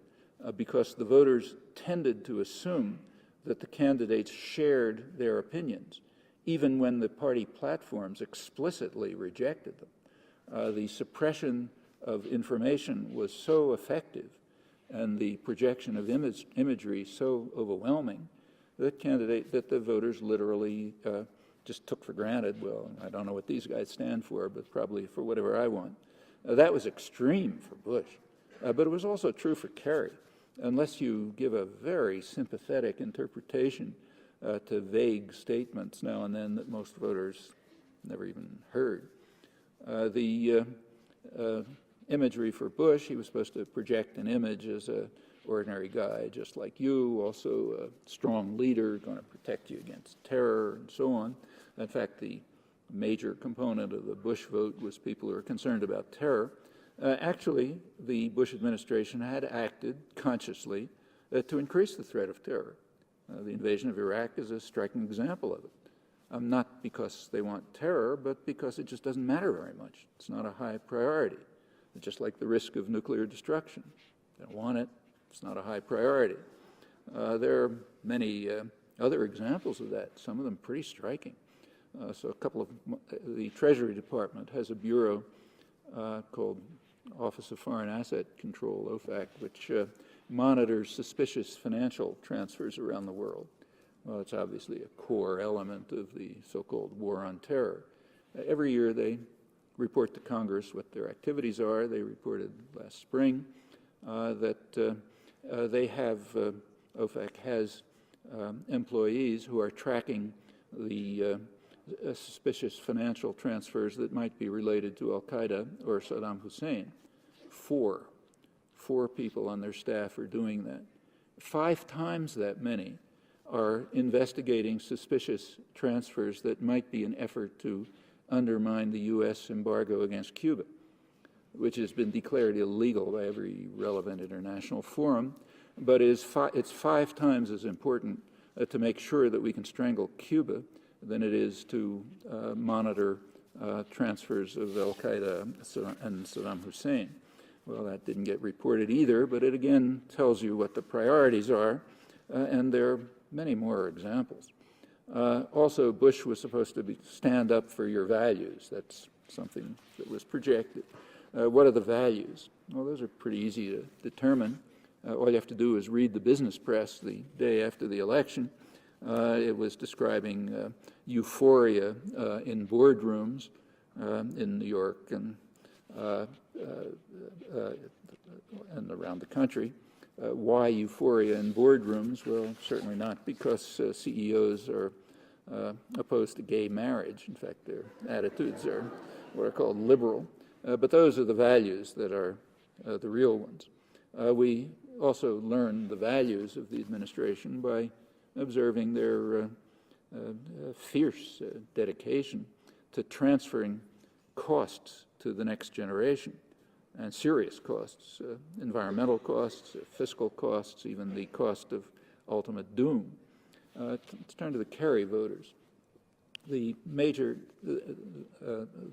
because the voters tended to assume that the candidates shared their opinions, even when the party platforms explicitly rejected them. The suppression of information was so effective and the projection of imagery so overwhelming that the voters literally just took for granted, well, I don't know what these guys stand for, but probably for whatever I want. That was extreme for Bush, but it was also true for Kerry. Unless you give a very sympathetic interpretation to vague statements now and then that most voters never even heard. The imagery for Bush, he was supposed to project an image as an ordinary guy just like you, also a strong leader, going to protect you against terror and so on. In fact, the major component of the Bush vote was people who are concerned about terror. Actually, the Bush administration had acted consciously to increase the threat of terror. The invasion of Iraq is a striking example of it. Not because they want terror, but because it just doesn't matter very much. It's not a high priority. It's just like the risk of nuclear destruction. They don't want it. It's not a high priority. There are many other examples of that, some of them pretty striking. So the Treasury Department has a bureau called Office of Foreign Asset Control, OFAC, which monitors suspicious financial transfers around the world. Well, it's obviously a core element of the so-called war on terror. Every year they report to Congress what their activities are. They reported last spring that OFAC has employees who are tracking the suspicious financial transfers that might be related to al-Qaeda or Saddam Hussein. Four people on their staff are doing that. 5 times that many are investigating suspicious transfers that might be an effort to undermine the U.S. embargo against Cuba, which has been declared illegal by every relevant international forum, but it's 5 times as important to make sure that we can strangle Cuba than it is to monitor transfers of al-Qaeda and Saddam Hussein. Well, that didn't get reported either, but it again tells you what the priorities are, and there are many more examples. Also, Bush was supposed to stand up for your values. That's something that was projected. What are the values? Well, those are pretty easy to determine. All you have to do is read the business press the day after the election. It was describing euphoria in boardrooms in New York and around the country. Why euphoria in boardrooms? Well, certainly not because CEOs are opposed to gay marriage. In fact, their attitudes are what are called liberal. But those are the values that are the real ones. We also learn the values of the administration by observing their fierce dedication to transferring costs to the next generation, and serious costs, environmental costs, fiscal costs, even the cost of ultimate doom. Let's turn to the Kerry voters. The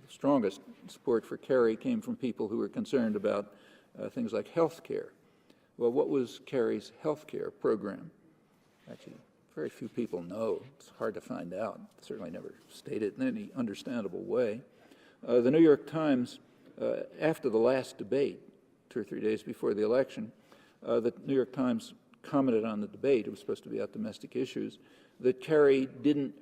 strongest support for Kerry came from people who were concerned about things like health care. Well, what was Kerry's health care program? Actually, very few people know. It's hard to find out. Certainly never stated in any understandable way. The New York Times, after the last debate, 2 or 3 days before the election, the New York Times commented on the debate. It was supposed to be about domestic issues, that Kerry didn't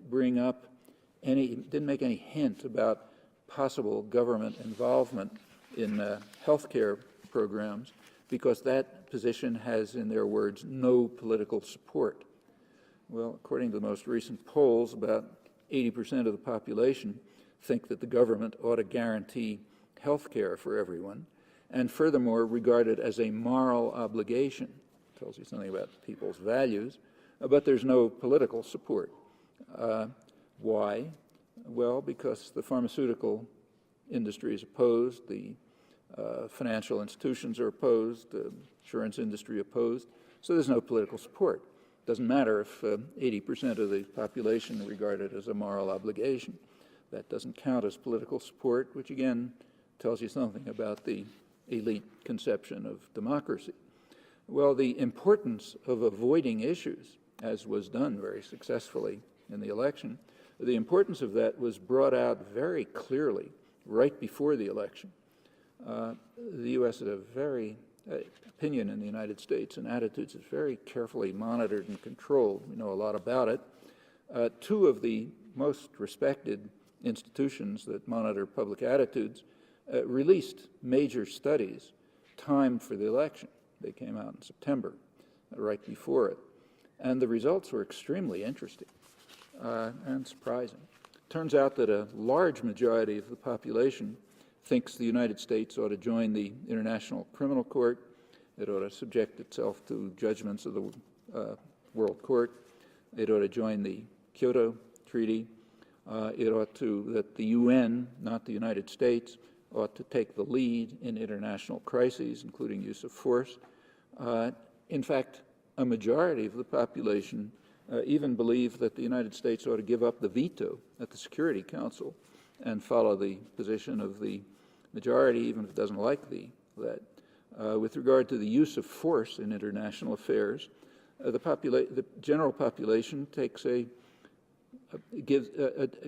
make any hint about possible government involvement in healthcare programs, because that position has, in their words, no political support. Well, according to the most recent polls, about 80% of the population think that the government ought to guarantee health care for everyone, and furthermore regard it as a moral obligation. Tells you something about people's values, but there's no political support. Why? Well, because the pharmaceutical industry is opposed, the financial institutions are opposed, the insurance industry opposed, so there's no political support. It doesn't matter if 80% of the population regard it as a moral obligation. That doesn't count as political support, which again tells you something about the elite conception of democracy. Well, the importance of avoiding issues, as was done very successfully in the election, the importance of that was brought out very clearly right before the election. The U.S. had a very opinion in the United States and attitudes is very carefully monitored and controlled. We know a lot about it. Two of the most respected institutions that monitor public attitudes released major studies timed for the election. They came out in September, right before it. And the results were extremely interesting and surprising. Turns out that a large majority of the population thinks the United States ought to join the International Criminal Court. It ought to subject itself to judgments of the World Court. It ought to join the Kyoto Treaty. It ought to, that the UN, not the United States, ought to take the lead in international crises, including use of force. In fact, a majority of the population even believe that the United States ought to give up the veto at the Security Council and follow the position of the majority, even if it doesn't like that. With regard to the use of force in international affairs, the general population takes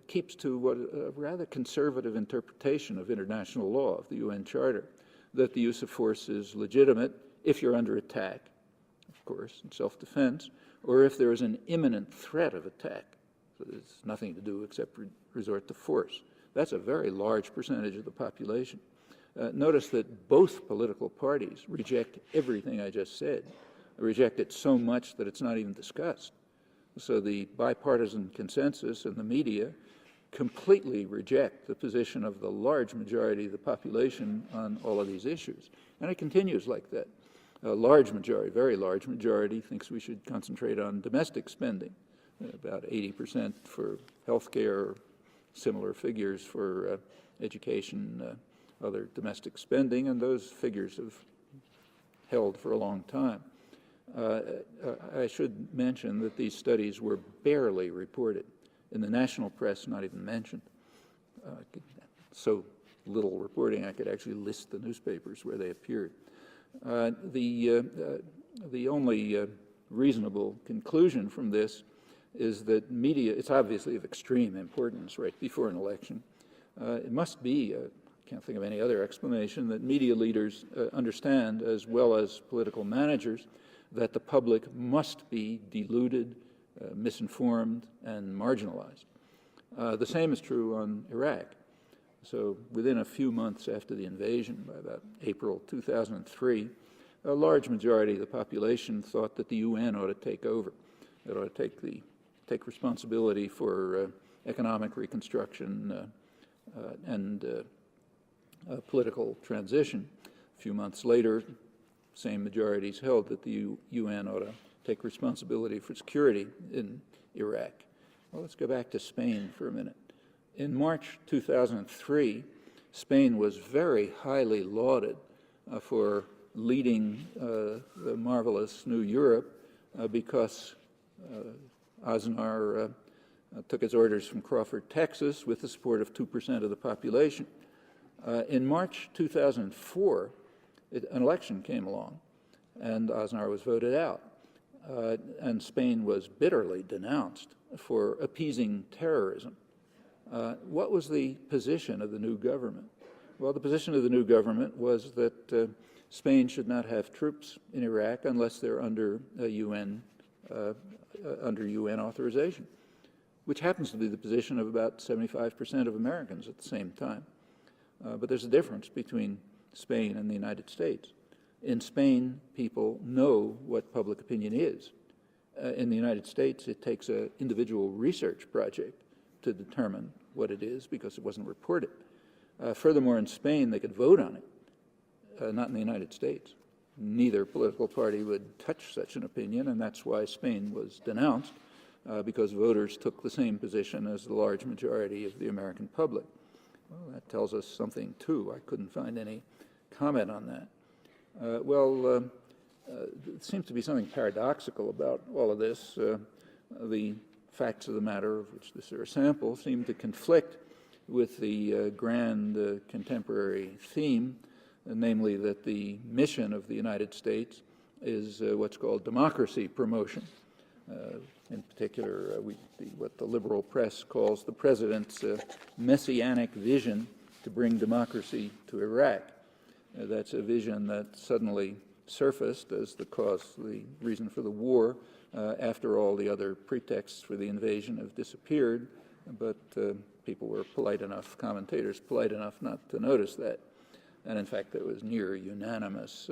keeps to what a rather conservative interpretation of international law, of the UN Charter, that the use of force is legitimate if you're under attack, of course, in self-defense, or if there is an imminent threat of attack. So there's nothing to do except resort to force. That's a very large percentage of the population. Notice that both political parties reject everything I just said, reject it so much that it's not even discussed. So the bipartisan consensus in the media completely reject the position of the large majority of the population on all of these issues. And it continues like that. A large majority, very large majority, thinks we should concentrate on domestic spending, about 80% for health care, similar figures for education, other domestic spending, and those figures have held for a long time. I should mention that these studies were barely reported. In the national press, not even mentioned. So little reporting, I could actually list the newspapers where they appeared. The only reasonable conclusion from this is that media, it's obviously of extreme importance right before an election. It must be, I can't think of any other explanation, that media leaders understand, as well as political managers, that the public must be deluded, misinformed, and marginalized. The same is true on Iraq. So within a few months after the invasion, by about April 2003, a large majority of the population thought that the UN ought to take over. It ought to take responsibility for economic reconstruction and political transition. A few months later, same majorities held that the UN ought to take responsibility for security in Iraq. Well, let's go back to Spain for a minute. In March 2003, Spain was very highly lauded for leading the marvelous New Europe because Aznar took his orders from Crawford, Texas, with the support of 2% of the population. In March 2004, an election came along, and Aznar was voted out. and Spain was bitterly denounced for appeasing terrorism. What was the position of the new government? Well, the position of the new government was that Spain should not have troops in Iraq unless they're under UN authorization, which happens to be the position of about 75% of Americans at the same time. But there's a difference between Spain and the United States. In Spain, people know what public opinion is. In the United States, it takes an individual research project to determine what it is because it wasn't reported. Furthermore, in Spain, they could vote on it, not in the United States. Neither political party would touch such an opinion, and that's why Spain was denounced, because voters took the same position as the large majority of the American public. Well, that tells us something, too. I couldn't find any comment on that. There seems to be something paradoxical about all of this. The facts of the matter, of which this are a sample, seem to conflict with the grand contemporary theme, namely that the mission of the United States is what's called democracy promotion. In particular, what the liberal press calls the president's messianic vision to bring democracy to Iraq. That's a vision that suddenly surfaced as the reason for the war, after all the other pretexts for the invasion have disappeared, but people were polite enough, commentators polite enough not to notice that. And in fact, there was near unanimous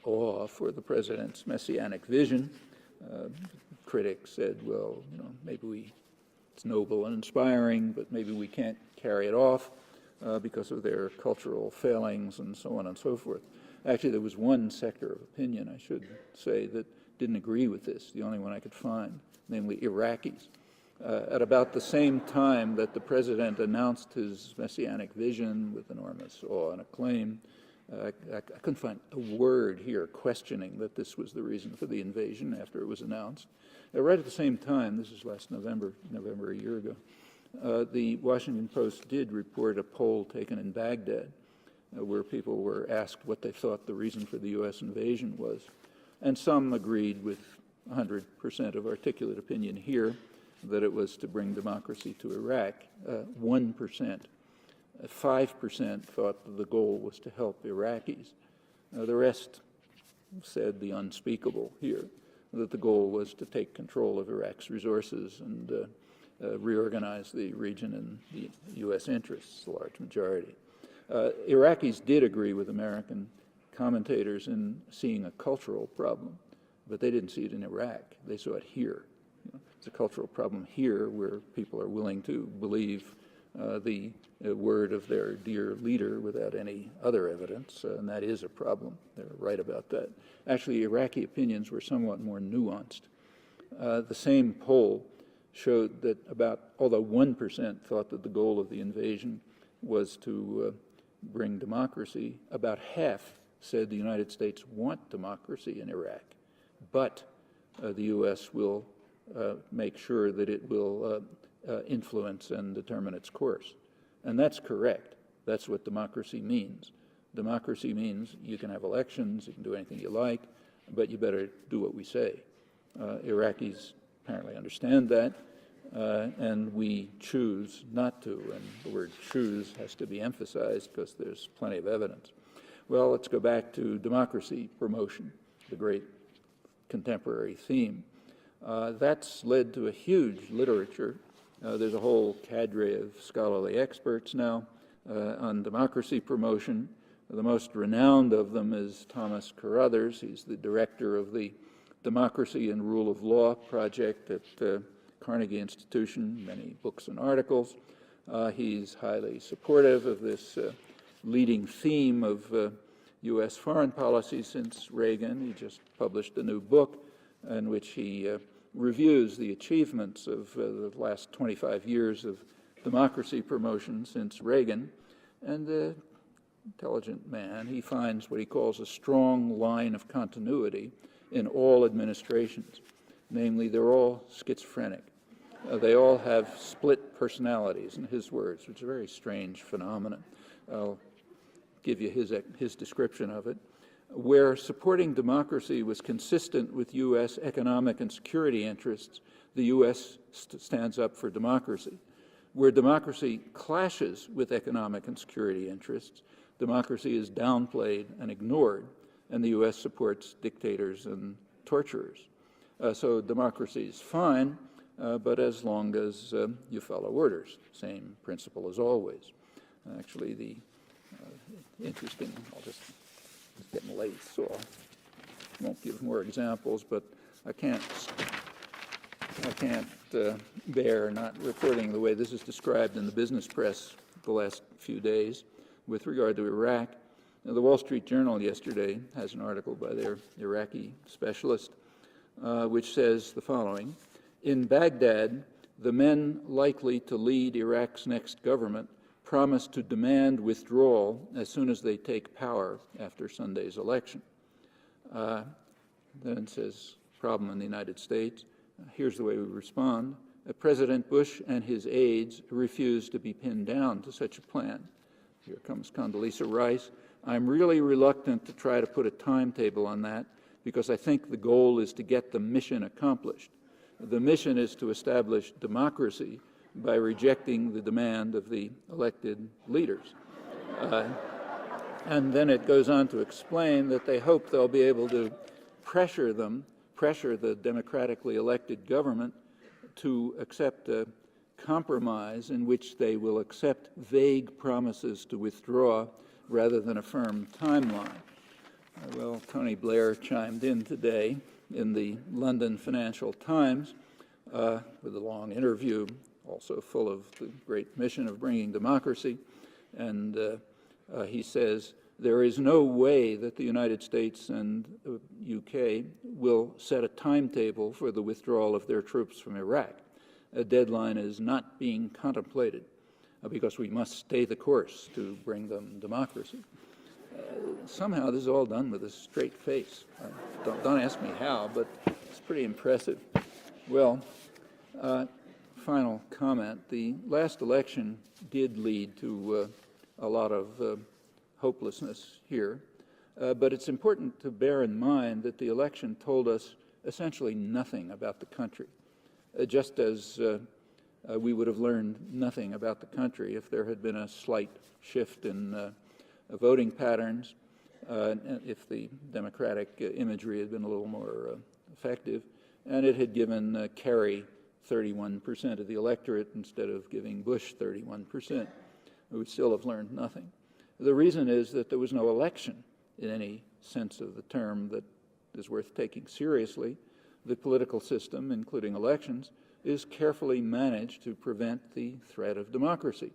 awe for the president's messianic vision. Critics said, well, maybe it's noble and inspiring, but maybe we can't carry it off because of their cultural failings and so on and so forth. Actually, there was one sector of opinion, I should say, that didn't agree with this, the only one I could find, namely Iraqis. At about the same time that the president announced his messianic vision with enormous awe and acclaim, I couldn't find a word here questioning that this was the reason for the invasion after it was announced. Right at the same time, this is last November a year ago, the Washington Post did report a poll taken in Baghdad where people were asked what they thought the reason for the U.S. invasion was. And some agreed with 100% of articulate opinion here that it was to bring democracy to Iraq. 1%. 5% thought that the goal was to help Iraqis. The rest said the unspeakable here, that the goal was to take control of Iraq's resources and reorganize the region in the U.S. interests, the large majority. Iraqis did agree with American commentators in seeing a cultural problem, but they didn't see it in Iraq. They saw it here. It's a cultural problem here where people are willing to believe the word of their dear leader without any other evidence, and that is a problem. They're right about that. Actually, Iraqi opinions were somewhat more nuanced. The same poll showed that although 1% thought that the goal of the invasion was to bring democracy, about half said the United States want democracy in Iraq, but the U.S. will make sure that it will influence and determine its course. And that's correct. That's what democracy means. Democracy means you can have elections, you can do anything you like, but you better do what we say. Iraqis apparently understand that, and we choose not to, and the word choose has to be emphasized because there's plenty of evidence. Well, let's go back to democracy promotion, the great contemporary theme. That's led to a huge literature. There's a whole cadre of scholarly experts now on democracy promotion. The most renowned of them is Thomas Carruthers. He's the director of the Democracy and Rule of Law project at Carnegie Institution, many books and articles. He's highly supportive of this leading theme of U.S. foreign policy since Reagan. He just published a new book in which he reviews the achievements of the last 25 years of democracy promotion since Reagan. And intelligent man, he finds what he calls a strong line of continuity in all administrations. Namely, they're all schizophrenic. They all have split personalities, in his words, which is a very strange phenomenon. I'll give you his description of it. Where supporting democracy was consistent with U.S. economic and security interests, the U.S. stands up for democracy. Where democracy clashes with economic and security interests, democracy is downplayed and ignored, and the U.S. supports dictators and torturers. So democracy is fine, but as long as you follow orders. Same principle as always. Actually, the interesting, it's getting late, so I won't give more examples, but I can't bear not reporting the way this is described in the business press the last few days with regard to Iraq. Now, the Wall Street Journal yesterday has an article by their Iraqi specialist which says the following: in Baghdad, the men likely to lead Iraq's next government promise to demand withdrawal as soon as they take power after Sunday's election. Then it says, problem in the United States. Here's the way we respond. President Bush and his aides refuse to be pinned down to such a plan. Here comes Condoleezza Rice. I'm really reluctant to try to put a timetable on that because I think the goal is to get the mission accomplished. The mission is to establish democracy by rejecting the demand of the elected leaders. And then it goes on to explain that they hope they'll be able to pressure the democratically elected government to accept a compromise in which they will accept vague promises to withdraw rather than a firm timeline. Well, Tony Blair chimed in today in the London Financial Times with a long interview, also full of the great mission of bringing democracy, and he says, there is no way that the United States and the UK will set a timetable for the withdrawal of their troops from Iraq. A deadline is not being contemplated because we must stay the course to bring them democracy. Somehow this is all done with a straight face. Don't ask me how, but it's pretty impressive. Well, final comment. The last election did lead to a lot of hopelessness here, but it's important to bear in mind that the election told us essentially nothing about the country, just as we would have learned nothing about the country if there had been a slight shift in voting patterns, if the Democratic imagery had been a little more effective, and it had given Kerry 31% of the electorate instead of giving Bush 31%. We would still have learned nothing. The reason is that there was no election in any sense of the term that is worth taking seriously. The political system, including elections, is carefully managed to prevent the threat of democracy.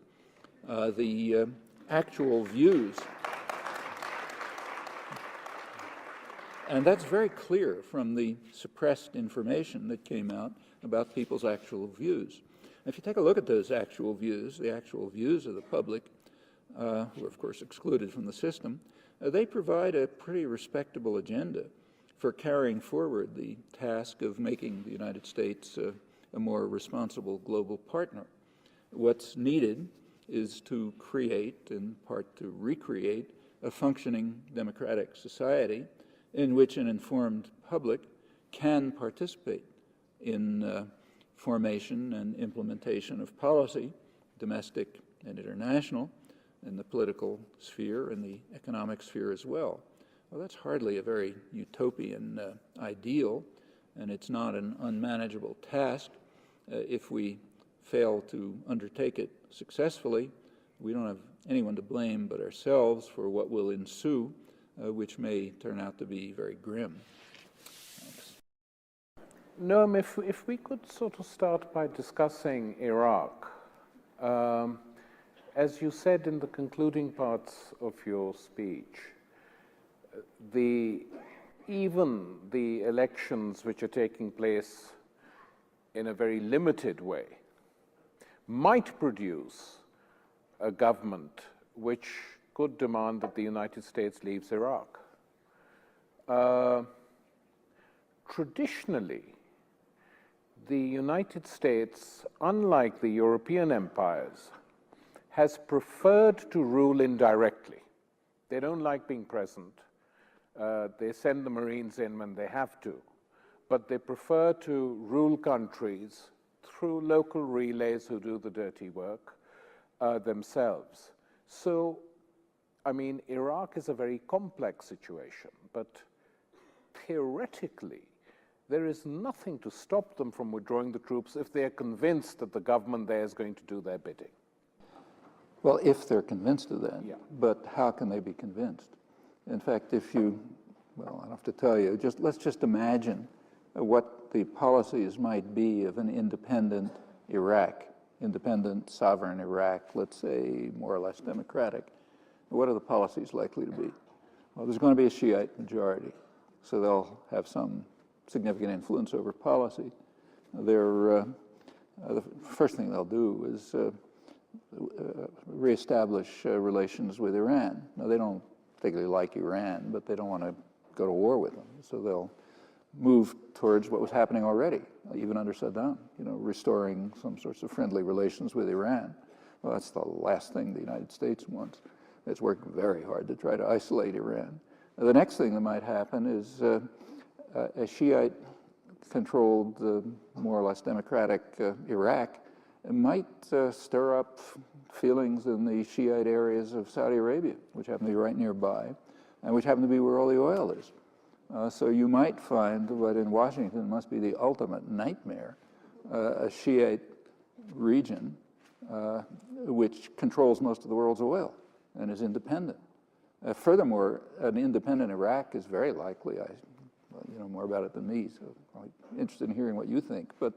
The actual views, and that's very clear from the suppressed information that came out about people's actual views. If you take a look at those actual views, the actual views of the public, who are of course excluded from the system, they provide a pretty respectable agenda for carrying forward the task of making the United States a more responsible global partner. What's needed is to create, in part to recreate, a functioning democratic society in which an informed public can participate in formation and implementation of policy, domestic and international, in the political sphere and the economic sphere as well. Well, that's hardly a very utopian ideal, and it's not an unmanageable task. If we fail to undertake it successfully, we don't have anyone to blame but ourselves for what will ensue, which may turn out to be very grim. Thanks. Noam, if we could sort of start by discussing Iraq. As you said in the concluding parts of your speech, even the elections which are taking place in a very limited way might produce a government which could demand that the United States leaves Iraq. Traditionally, the United States, unlike the European empires, has preferred to rule indirectly. They don't like being present. They send the Marines in when they have to, but they prefer to rule countries through local relays who do the dirty work themselves. So, I mean, Iraq is a very complex situation, but theoretically, there is nothing to stop them from withdrawing the troops if they are convinced that the government there is going to do their bidding. Well, if they're convinced of that, Yeah. But how can they be convinced? In fact, if you, well, I don't have to tell you, let's just imagine what the policies might be of an independent Iraq, independent sovereign Iraq, let's say more or less democratic. What are the policies likely to be? Well, there's going to be a Shiite majority, so they'll have some significant influence over policy. The first thing they'll do is reestablish relations with Iran. Now, they don't particularly like Iran, but they don't want to go to war with them, so they'll move towards what was happening already, even under Saddam, restoring some sorts of friendly relations with Iran. Well, that's the last thing the United States wants. It's worked very hard to try to isolate Iran. The next thing that might happen is a Shiite-controlled, more or less democratic Iraq might stir up feelings in the Shiite areas of Saudi Arabia, which happen to be right nearby, and which happen to be where all the oil is. So you might find what in Washington must be the ultimate nightmare, a Shiite region which controls most of the world's oil and is independent. Furthermore, an independent Iraq is very likely. You know more about it than me, so I'm interested in hearing what you think. But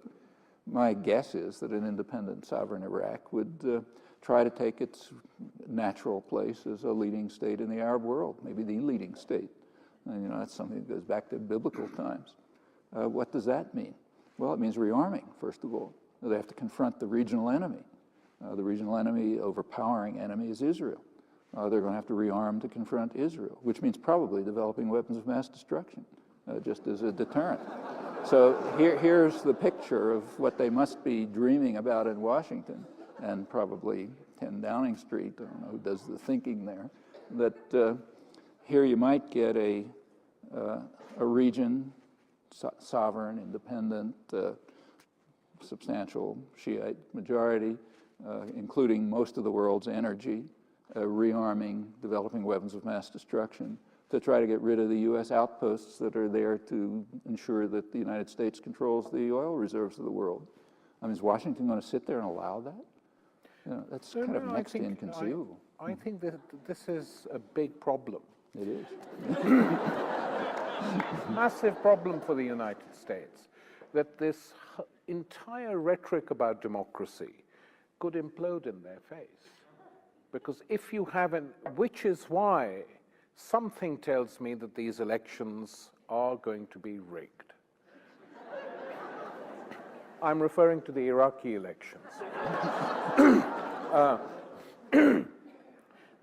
my guess is that an independent sovereign Iraq would try to take its natural place as a leading state in the Arab world, maybe the leading state. And, that's something that goes back to biblical times. What does that mean? Well, it means rearming, first of all. They have to confront the regional enemy. The regional enemy, overpowering enemy, is Israel. They're going to have to rearm to confront Israel, which means probably developing weapons of mass destruction, just as a deterrent. So here's the picture of what they must be dreaming about in Washington, and probably 10 Downing Street, I don't know who does the thinking there, that here you might get a region, sovereign, independent, substantial Shiite majority, including most of the world's energy, rearming, developing weapons of mass destruction, to try to get rid of the U.S. outposts that are there to ensure that the United States controls the oil reserves of the world. I mean, is Washington going to sit there and allow that? That's kind of next to inconceivable. I think that this is a big problem. It is. Massive problem for the United States, that this entire rhetoric about democracy could implode in their face. Because if you haven't, which is why something tells me that these elections are going to be rigged. I'm referring to the Iraqi elections.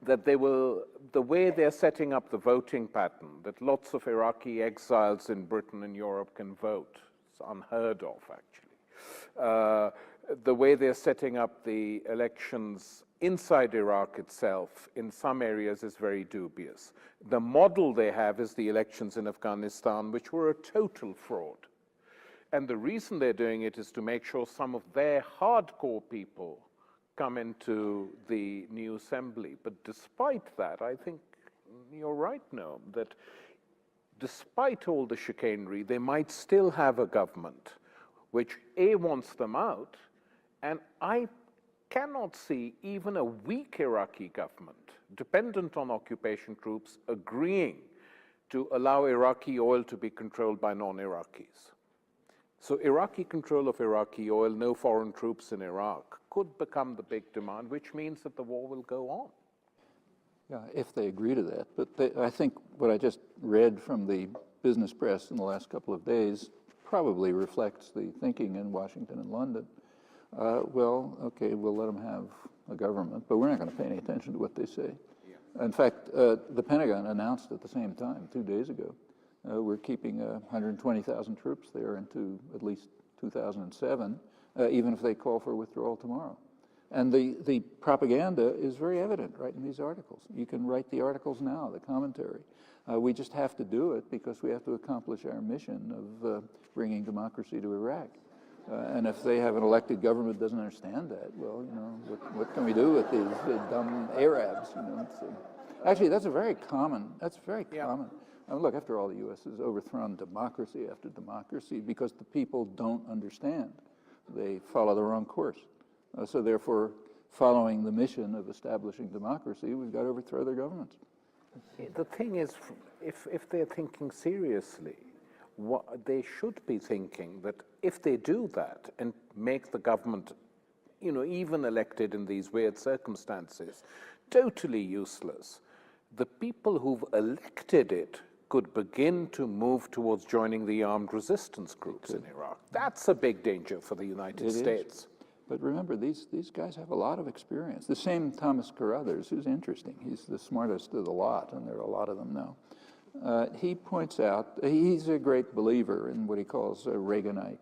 That they will, the way they're setting up the voting pattern, that lots of Iraqi exiles in Britain and Europe can vote, it's unheard of, actually. The way they're setting up the elections inside Iraq itself in some areas is very dubious. The model they have is the elections in Afghanistan, which were a total fraud. And the reason they're doing it is to make sure some of their hardcore people come into the new assembly. But despite that, I think you're right, Noam, that despite all the chicanery, they might still have a government which A, wants them out, and I cannot see even a weak Iraqi government, dependent on occupation troops, agreeing to allow Iraqi oil to be controlled by non-Iraqis. So Iraqi control of Iraqi oil, no foreign troops in Iraq, could become the big demand, which means that the war will go on. Yeah, if they agree to that. But I think what I just read from the business press in the last couple of days probably reflects the thinking in Washington and London. Well, okay, we'll let them have a government, but we're not going to pay any attention to what they say. Yeah. In fact, the Pentagon announced at the same time, 2 days ago, we're keeping 120,000 troops there into at least 2007, even if they call for withdrawal tomorrow. And the propaganda is very evident right in these articles. You can write the articles now, the commentary. We just have to do it because we have to accomplish our mission of bringing democracy to Iraq. And if they have an elected government that doesn't understand that, well, you know, what can we do with these dumb Arabs? You know, actually, that's very common. I mean, look, after all, the U.S. has overthrown democracy after democracy because the people don't understand. They follow the wrong course. So therefore, following the mission of establishing democracy, we've got to overthrow their governments. The thing is, if they're thinking seriously, they should be thinking that if they do that and make the government, you know, even elected in these weird circumstances, totally useless, the people who've elected it could begin to move towards joining the armed resistance groups in Iraq. That's a big danger for the United States. But remember, these guys have a lot of experience. The same Thomas Carruthers, who's interesting. He's the smartest of the lot, and there are a lot of them now. He points out, he's a great believer in what he calls Reaganite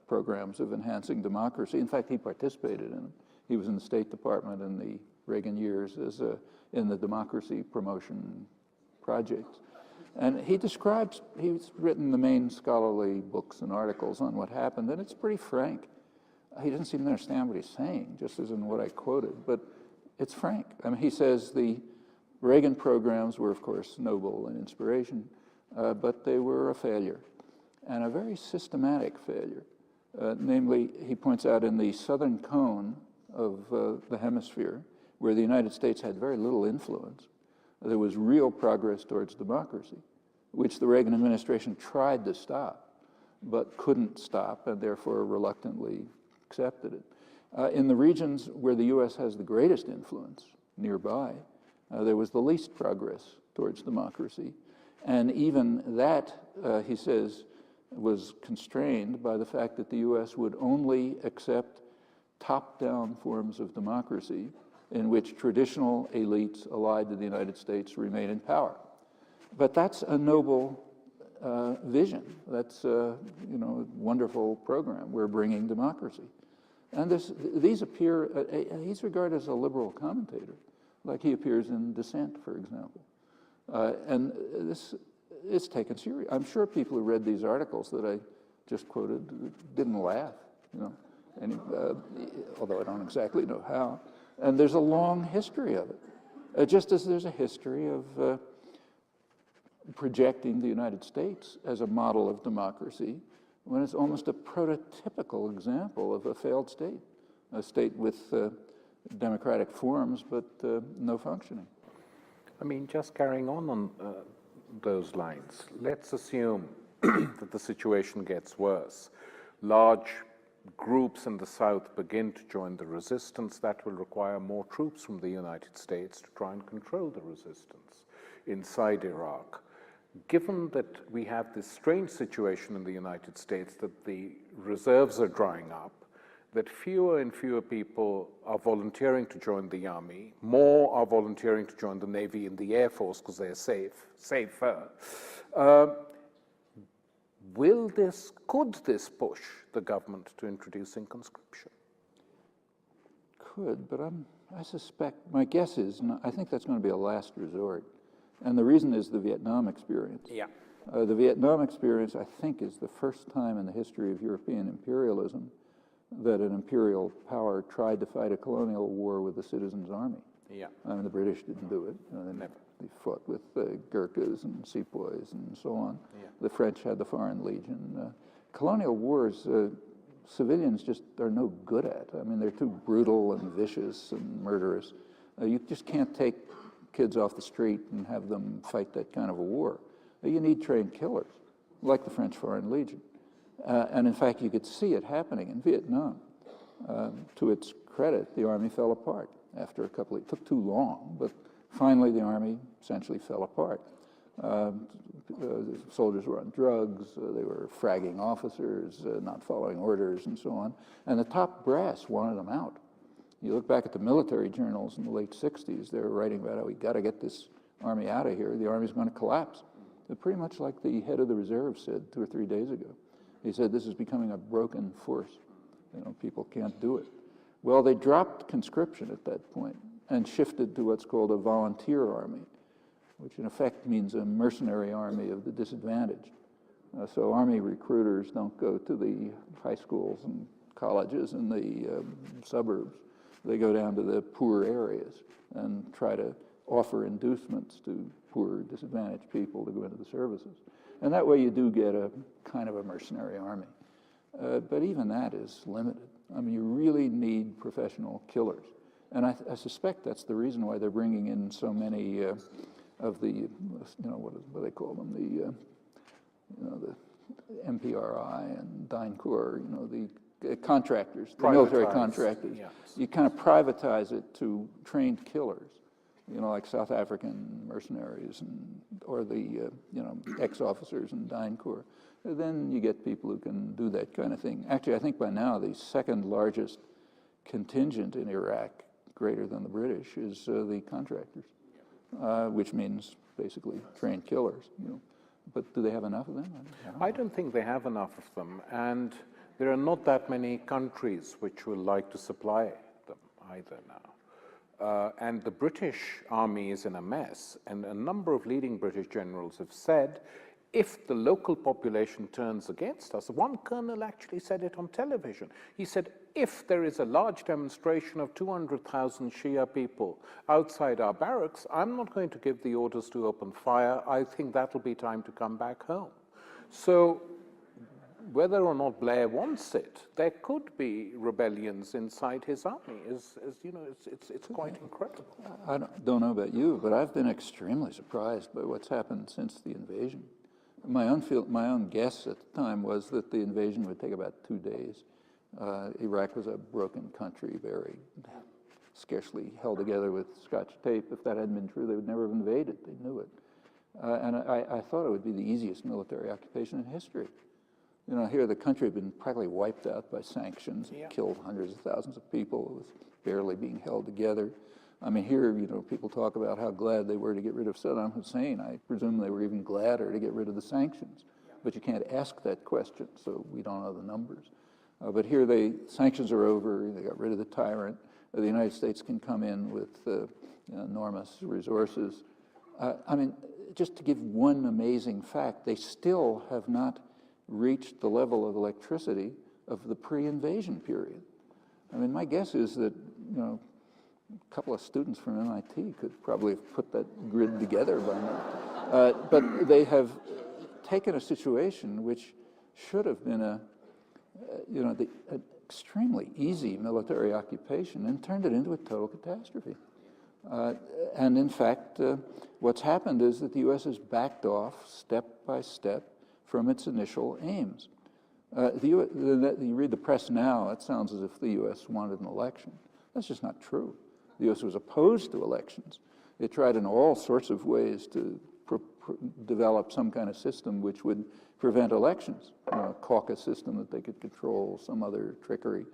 programs of enhancing democracy. In fact, he participated in them. He was in the State Department in the Reagan years as in the democracy promotion projects. And he describes, he's written the main scholarly books and articles on what happened, and it's pretty frank. He doesn't seem to understand what he's saying, just as in what I quoted, but it's frank. I mean, he says the Reagan programs were, of course, noble and inspiration, but they were a failure, and a very systematic failure. Namely, he points out in the southern cone of the hemisphere, where the United States had very little influence, there was real progress towards democracy, which the Reagan administration tried to stop, but couldn't stop, and therefore reluctantly accepted it. In the regions where the U.S. has the greatest influence, nearby, there was the least progress towards democracy. And even that, he says, was constrained by the fact that the U.S. would only accept top-down forms of democracy in which traditional elites allied to the United States remain in power. But that's a noble vision. That's a wonderful program. We're bringing democracy. And these appear, he's regarded as a liberal commentator, like he appears in Dissent, for example. And this is taken seriously. I'm sure people who read these articles that I just quoted didn't laugh, although I don't exactly know how. And there's a long history of it, just as there's a history of projecting the United States as a model of democracy when it's almost a prototypical example of a failed state, a state with democratic forms but no functioning. I mean, just carrying on those lines, let's assume that the situation gets worse. Large groups in the south begin to join the resistance. That will require more troops from the United States to try and control the resistance inside Iraq. Given that we have this strange situation in the United States that the reserves are drying up, that fewer and fewer people are volunteering to join the army, more are volunteering to join the Navy and the Air Force because they're safer. Could this push the government to introducing conscription? Could, but I suspect, my guess is, I think that's going to be a last resort. And the reason is the Vietnam experience. Yeah. The Vietnam experience, I think, is the first time in the history of European imperialism that an imperial power tried to fight a colonial war with a citizen's army. Yeah. I mean, the British didn't do it. They fought with Gurkhas and sepoys and so on. Yeah. The French had the Foreign Legion. Colonial wars, civilians just are no good at. I mean, they're too brutal and vicious and murderous. You just can't take kids off the street and have them fight that kind of a war. You need trained killers, like the French Foreign Legion. And in fact, you could see it happening in Vietnam. To its credit, the army fell apart after it took too long, but finally the army essentially fell apart. Soldiers were on drugs, they were fragging officers, not following orders, and so on. And the top brass wanted them out. You look back at the military journals in the late 60s, they were writing about how we got to get this army out of here. The army's going to collapse. Pretty much like the head of the reserve said 2 or 3 days ago. He said, this is becoming a broken force. People can't do it. Well, they dropped conscription at that point and shifted to what's called a volunteer army. which in effect means a mercenary army of the disadvantaged. So army recruiters don't go to the high schools and colleges in the suburbs. They go down to the poor areas and try to offer inducements to poor, disadvantaged people to go into the services. And that way you do get a kind of a mercenary army. But even that is limited. I mean, you really need professional killers. And I suspect that's the reason why they're bringing in so many of the, you know, what do they call them? The MPRI and DynCorp, you know, the contractors, the military contractors. Yes. You kind of privatize it to trained killers, you know, like South African mercenaries or the, you know, ex-officers in DynCorp. And then you get people who can do that kind of thing. Actually, I think by now the second largest contingent in Iraq, greater than the British, is the contractors, which means basically trained killers, you know. But do they have enough of them? I don't think they have enough of them, and there are not that many countries which will like to supply them either now. And the British army is in a mess, and a number of leading British generals have said, if the local population turns against us, one colonel actually said it on television. He said, if there is a large demonstration of 200,000 Shia people outside our barracks, I'm not going to give the orders to open fire. I think that'll be time to come back home. So whether or not Blair wants it, there could be rebellions inside his army. As you know, it's quite incredible. I don't know about you, but I've been extremely surprised by what's happened since the invasion. My own guess at the time was that the invasion would take about 2 days. Iraq was a broken country, very scarcely held together with Scotch tape. If that hadn't been true, they would never have invaded. They knew it. And I thought it would be the easiest military occupation in history. You know, here the country had been practically wiped out by sanctions, killed hundreds of thousands of people. It was barely being held together. I mean, here, you know, people talk about how glad they were to get rid of Saddam Hussein. I presume they were even gladder to get rid of the sanctions. But you can't ask that question, so we don't know the numbers. But here, sanctions are over. They got rid of the tyrant. The United States can come in with enormous resources. I mean, just to give one amazing fact, they still have not reached the level of electricity of the pre-invasion period. I mean, my guess is that, you know, a couple of students from MIT could probably have put that grid together by now. But they have taken a situation which should have been an extremely easy military occupation and turned it into a total catastrophe. And in fact, what's happened is that the U.S. has backed off step by step from its initial aims. You read the press now, it sounds as if the U.S. wanted an election. That's just not true. The U.S. was opposed to elections. It tried in all sorts of ways to develop some kind of system which would prevent elections, a caucus system that they could control, some other trickery.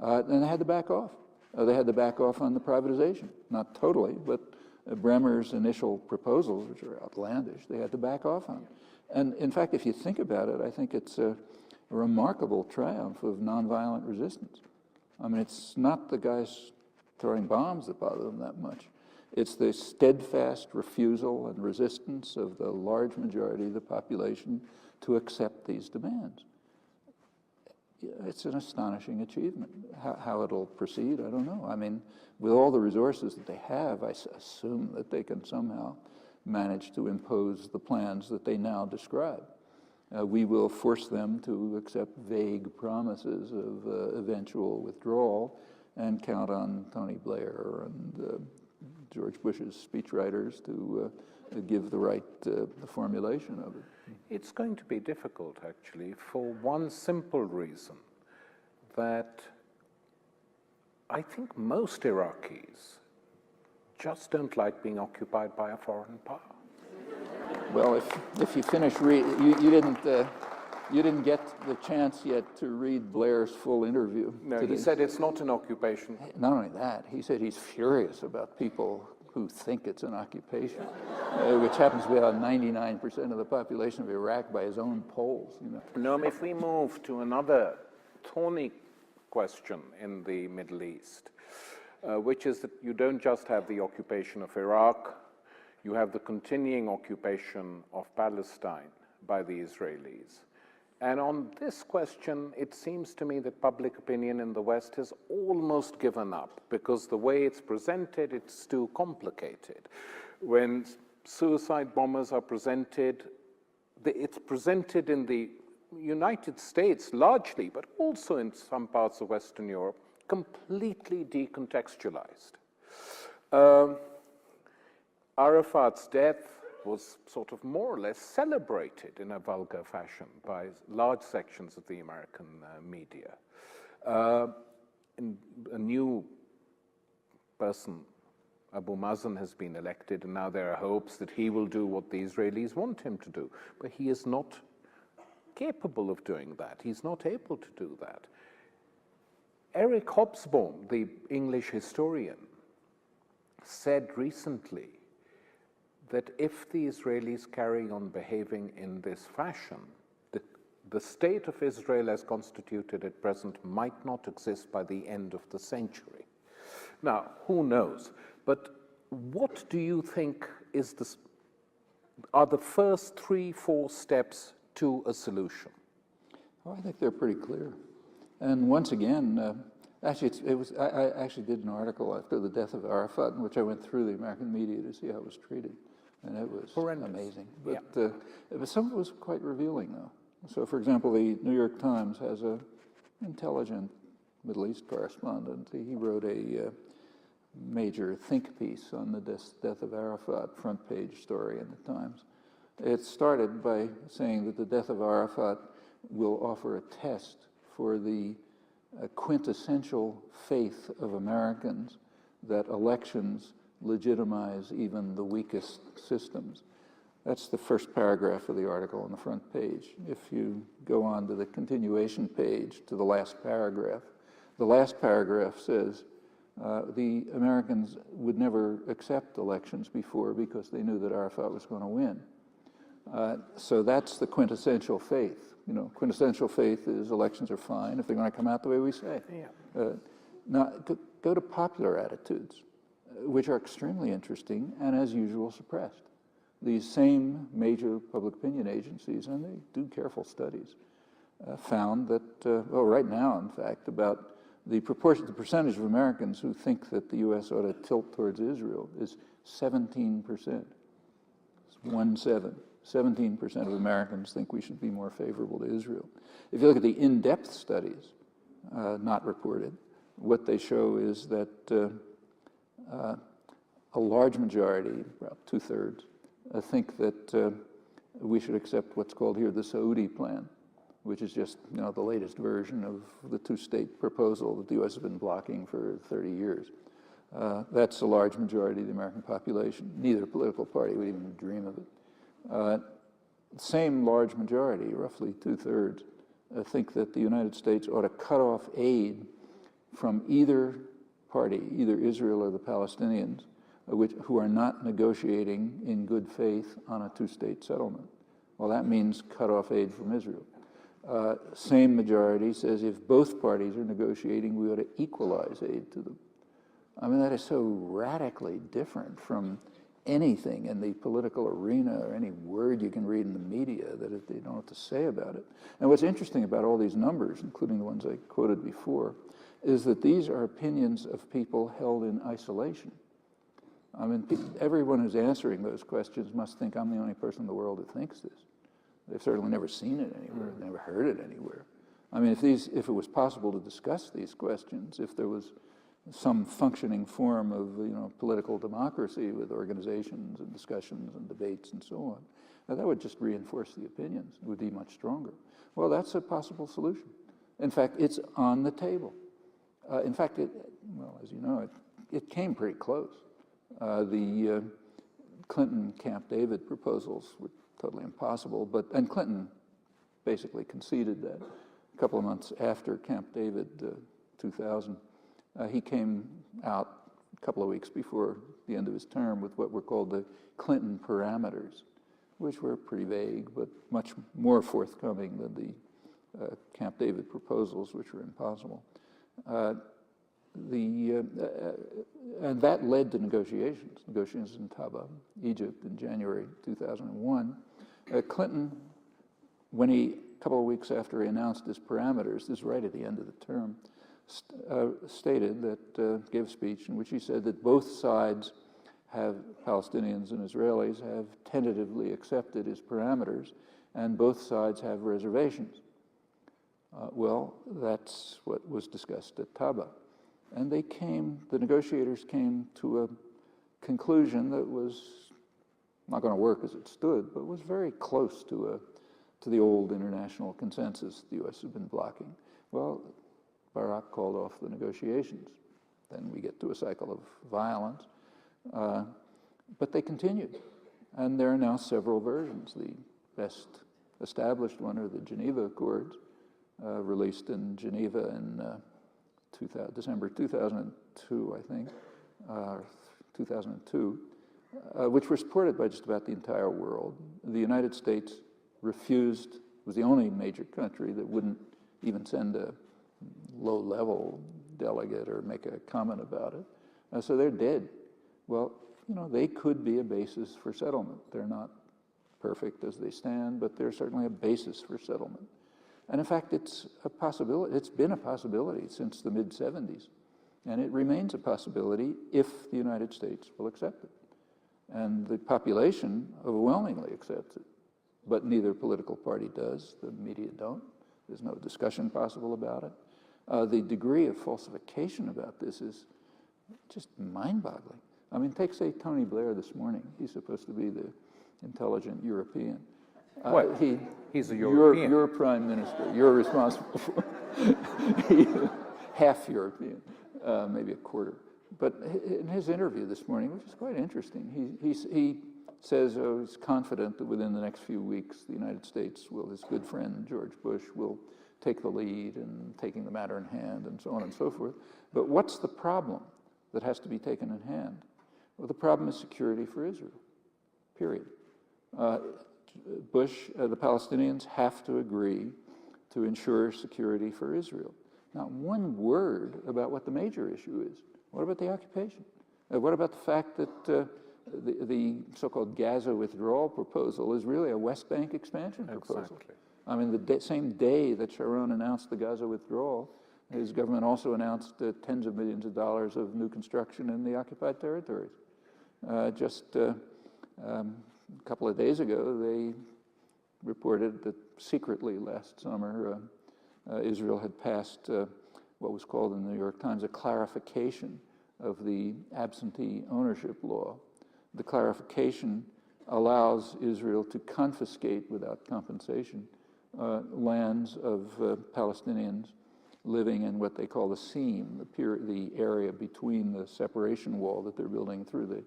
And they had to back off. They had to back off on the privatization. Not totally, but Bremer's initial proposals, which are outlandish, they had to back off on. And in fact, if you think about it, I think it's a remarkable triumph of nonviolent resistance. I mean, it's not the guys throwing bombs that bother them that much. It's the steadfast refusal and resistance of the large majority of the population to accept these demands. It's an astonishing achievement. How it'll proceed, I don't know. I mean, with all the resources that they have, I assume that they can somehow manage to impose the plans that they now describe. We will force them to accept vague promises of eventual withdrawal and count on Tony Blair and George Bush's speechwriters to give the right the formulation of it. It's going to be difficult, actually, for one simple reason, that I think most Iraqis just don't like being occupied by a foreign power. Well, if you finish reading, you didn't get the chance yet to read Blair's full interview. No, today. He said it's not an occupation. Not only that, he said he's furious about people who think it's an occupation, which happens to be about 99% of the population of Iraq by his own polls. You know. Noam, if we move to another thorny question in the Middle East, which is that you don't just have the occupation of Iraq, You have the continuing occupation of Palestine by the Israelis. And on this question, it seems to me that public opinion in the West has almost given up, because the way it's presented, it's too complicated. When suicide bombers are presented, it's presented in the United States largely, but also in some parts of Western Europe, completely decontextualized. Arafat's death was sort of more or less celebrated in a vulgar fashion by large sections of the American media. A new person, Abu Mazen, has been elected, and now there are hopes that he will do what the Israelis want him to do. But he is not capable of doing that. He's not able to do that. Eric Hobsbawm, the English historian, said recently that if the Israelis carry on behaving in this fashion, the state of Israel as constituted at present might not exist by the end of the century. Now, who knows? But what do you think are the first 3-4 steps to a solution? Well, I think they're pretty clear. And once again, actually, I actually did an article after the death of Arafat in which I went through the American media to see how it was treated. And it was horrendous. Amazing. But, but some of it was quite revealing, though. So, for example, the New York Times has an intelligent Middle East correspondent. He wrote a major think piece on the death of Arafat, front page story in the Times. It started by saying that the death of Arafat will offer a test for the quintessential faith of Americans that elections legitimize even the weakest systems. That's the first paragraph of the article on the front page. If you go on to the continuation page, to the last paragraph says the Americans would never accept elections before because they knew that Arafat was going to win. So that's the quintessential faith. You know, quintessential faith is elections are fine if they're going to come out the way we say. Yeah. Now, go to popular attitudes, which are extremely interesting and, as usual, suppressed. These same major public opinion agencies, and they do careful studies, found that, well, right now, in fact, about the percentage of Americans who think that the U.S. ought to tilt towards Israel is 17%. It's 17. 17% of Americans think we should be more favorable to Israel. If you look at the in-depth studies, not reported, what they show is that a large majority, about 2/3, think that we should accept what's called here the Saudi plan, which is just the latest version of the two-state proposal that the U.S. has been blocking for 30 years. That's a large majority of the American population. Neither political party would even dream of it. Same large majority, roughly 2/3, think that the United States ought to cut off aid from either party, either Israel or the Palestinians, who are not negotiating in good faith on a two-state settlement. Well, that means cut off aid from Israel. Same majority says if both parties are negotiating, we ought to equalize aid to them. I mean, that is so radically different from anything in the political arena or any word you can read in the media that they don't know what to say about it. And what's interesting about all these numbers, including the ones I quoted before, is that these are opinions of people held in isolation. I mean, everyone who's answering those questions must think I'm the only person in the world who thinks this. They've certainly never seen it anywhere, never heard it anywhere. I mean, if it was possible to discuss these questions, if there was some functioning form of political democracy with organizations and discussions and debates and so on, now that would just reinforce the opinions. It would be much stronger. Well, that's a possible solution. In fact, it's on the table. In fact, as you know, it came pretty close. The Clinton Camp David proposals were totally impossible, and Clinton basically conceded that. A couple of months after Camp David 2000, he came out a couple of weeks before the end of his term with what were called the Clinton parameters, which were pretty vague, but much more forthcoming than the Camp David proposals, which were impossible. and that led to negotiations in Taba, Egypt, in January 2001. Clinton, when a couple of weeks after he announced his parameters, this is right at the end of the term, stated that, gave a speech in which he said that both sides Palestinians and Israelis have tentatively accepted his parameters, and both sides have reservations. Well, that's what was discussed at Taba. And the negotiators came to a conclusion that was not going to work as it stood, but was very close to the old international consensus the U.S. had been blocking. Well, Barak called off the negotiations. Then we get to a cycle of violence. But they continued. And there are now several versions. The best established one are the Geneva Accords, released in Geneva in December 2002, I think, 2002, which were supported by just about the entire world. The United States was the only major country that wouldn't even send a low-level delegate or make a comment about it. So they're dead. Well, they could be a basis for settlement. They're not perfect as they stand, but they're certainly a basis for settlement. And in fact, it's a possibility. It's been a possibility since the mid-'70s, and it remains a possibility if the United States will accept it. And the population overwhelmingly accepts it, but neither political party does. The media don't. There's no discussion possible about it. The degree of falsification about this is just mind-boggling. I mean, take, say, Tony Blair this morning. He's supposed to be the intelligent European. He's a European. You're prime minister. You're responsible for half European, maybe a quarter. But in his interview this morning, which is quite interesting, he says he's confident that within the next few weeks, the United States will, his good friend George Bush, will take the lead in taking the matter in hand and so on and so forth. But what's the problem that has to be taken in hand? Well, the problem is security for Israel, period. The Palestinians have to agree to ensure security for Israel. Not one word about what the major issue is. What about the occupation? What about the fact that the so-called Gaza withdrawal proposal is really a West Bank expansion proposal? Exactly. I mean, the same day that Sharon announced the Gaza withdrawal, his government also announced tens of millions of dollars of new construction in the occupied territories. Just a couple of days ago, they reported that secretly last summer, Israel had passed what was called in the New York Times a clarification of the absentee ownership law. The clarification allows Israel to confiscate without compensation lands of Palestinians living in what they call the seam, the area between the separation wall that they're building through the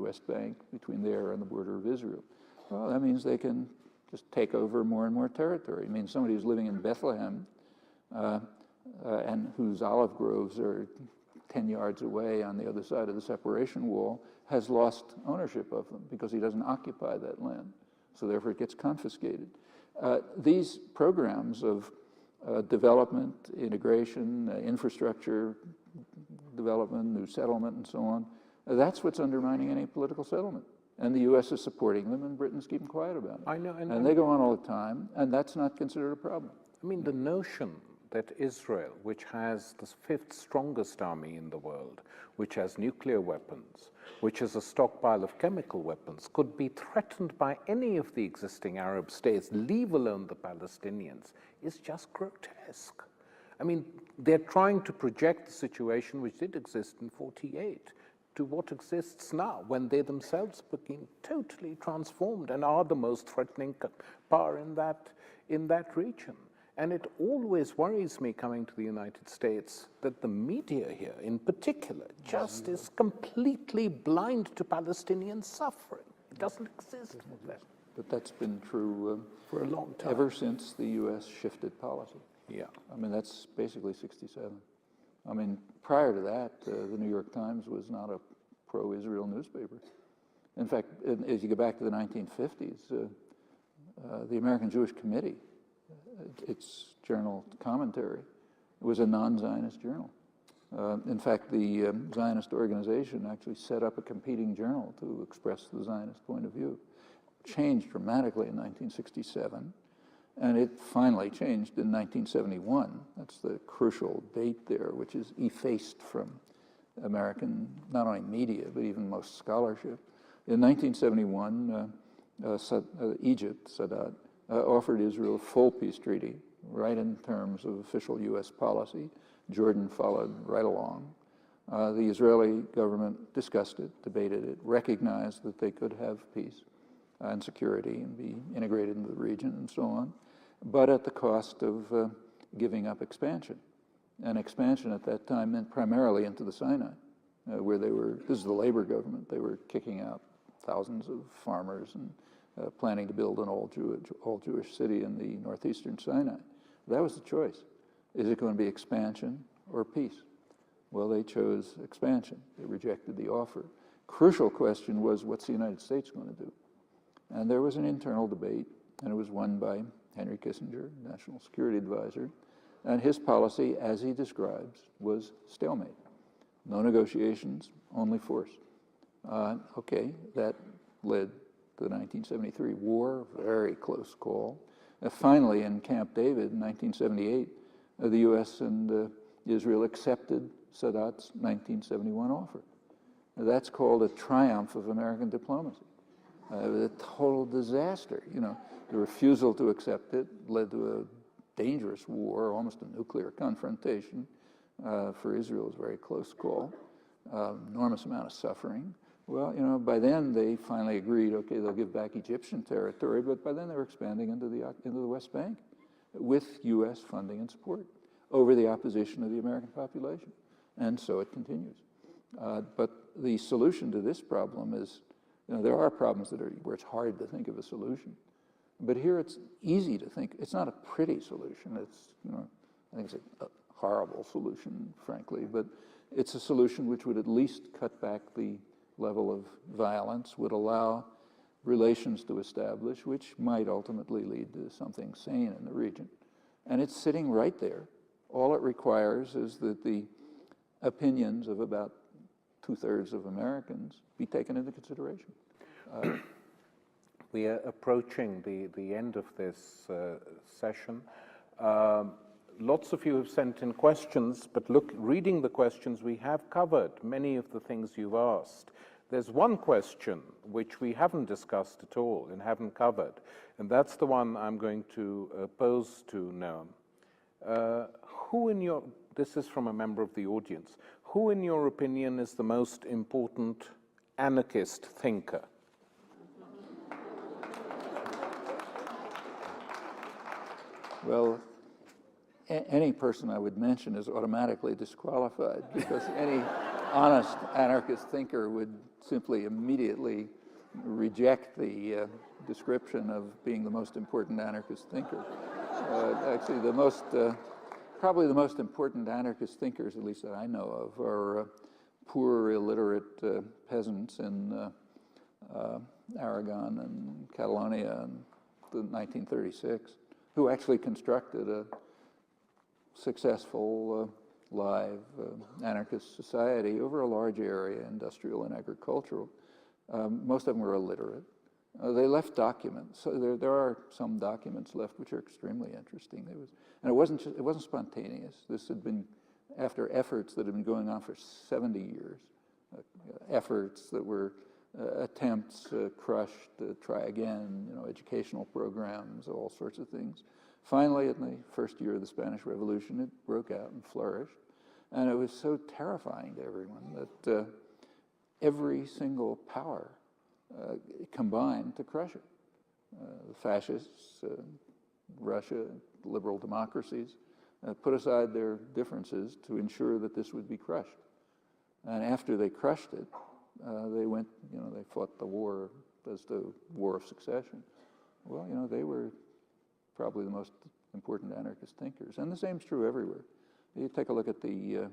West Bank, between there and the border of Israel. Well, that means they can just take over more and more territory. It means somebody who's living in Bethlehem and whose olive groves are 10 yards away on the other side of the separation wall has lost ownership of them because he doesn't occupy that land. So therefore it gets confiscated. These programs of development, integration, infrastructure development, new settlement, and so on, that's what's undermining any political settlement. And the U.S. is supporting them, and Britain's keeping quiet about it. I know. And they go on all the time, and that's not considered a problem. I mean, the notion that Israel, which has the fifth strongest army in the world, which has nuclear weapons, which has a stockpile of chemical weapons, could be threatened by any of the existing Arab states, leave alone the Palestinians, is just grotesque. I mean, they're trying to project the situation which did exist in 1948 to what exists now, when they themselves became totally transformed and are the most threatening power in that region. And it always worries me, coming to the United States, that the media here, in particular, just is completely blind to Palestinian suffering. It doesn't exist for them. But that's been true for a long time. Ever since the U.S. shifted policy. Yeah. I mean, that's basically 1967. I mean, prior to that, the New York Times was not a pro-Israel newspaper. In fact, as you go back to the 1950s, the American Jewish Committee, its journal commentary, It was a non-Zionist journal. In fact, the Zionist organization actually set up a competing journal to express the Zionist point of view. Changed dramatically in 1967, and it finally changed in 1971. That's the crucial date there, which is effaced from American, not only media, but even most scholarship. In 1971, Egypt, Sadat, offered Israel a full peace treaty, right in terms of official U.S. policy. Jordan followed right along. The Israeli government discussed it, debated it, recognized that they could have peace and security and be integrated into the region and so on, but at the cost of giving up expansion. And expansion at that time meant primarily into the Sinai, where they were, this is the labor government, they were kicking out thousands of farmers and planning to build an all-Jewish city in the northeastern Sinai. That was the choice. Is it going to be expansion or peace? Well, they chose expansion. They rejected the offer. Crucial question was, what's the United States going to do? And there was an internal debate, and it was won by Henry Kissinger, National Security Advisor. And his policy, as he describes, was stalemate. No negotiations, only force. Okay, that led to the 1973 war, very close call. Finally, in Camp David in 1978, the U.S. and Israel accepted Sadat's 1971 offer. That's called a triumph of American diplomacy. A total disaster. You know, the refusal to accept it led to a dangerous war, almost a nuclear confrontation. For Israel, it was a very close call. Enormous amount of suffering. Well, you know, by then they finally agreed, okay, they'll give back Egyptian territory, but by then they were expanding into the West Bank with U.S. funding and support over the opposition of the American population. And so it continues. But the solution to this problem is, you know, there are problems where it's hard to think of a solution. But here it's easy to think. It's not a pretty solution. It's, you know, I think it's a horrible solution, frankly, but it's a solution which would at least cut back the level of violence, would allow relations to establish, which might ultimately lead to something sane in the region. And it's sitting right there. All it requires is that the opinions of about 2/3 of Americans be taken into consideration. We are approaching the end of this session. Lots of you have sent in questions, but look, reading the questions, we have covered many of the things you've asked. There's one question which we haven't discussed at all and haven't covered, and that's the one I'm going to pose to Noam. This is from a member of the audience, who in your opinion is the most important anarchist thinker? Well, any person I would mention is automatically disqualified because any honest anarchist thinker would simply immediately reject the description of being the most important anarchist thinker. Actually, probably the most important anarchist thinkers, at least that I know of, are poor, illiterate peasants in Aragon and Catalonia in 1936, who actually constructed a successful live anarchist society over a large area, industrial and agricultural. Most of them were illiterate. They left documents. So there are some documents left which are extremely interesting. And it wasn't spontaneous. This had been after efforts that had been going on for 70 years. Efforts that were attempts crushed, try again, you know, educational programs, all sorts of things. Finally, in the first year of the Spanish Revolution, it broke out and flourished. And it was so terrifying to everyone that every single power combined to crush it. The fascists, Russia, liberal democracies, put aside their differences to ensure that this would be crushed. And after they crushed it, they went, you know, they fought the war as the War of Succession. Well, you know, they were probably the most important anarchist thinkers. And the same's true everywhere. You take a look at the,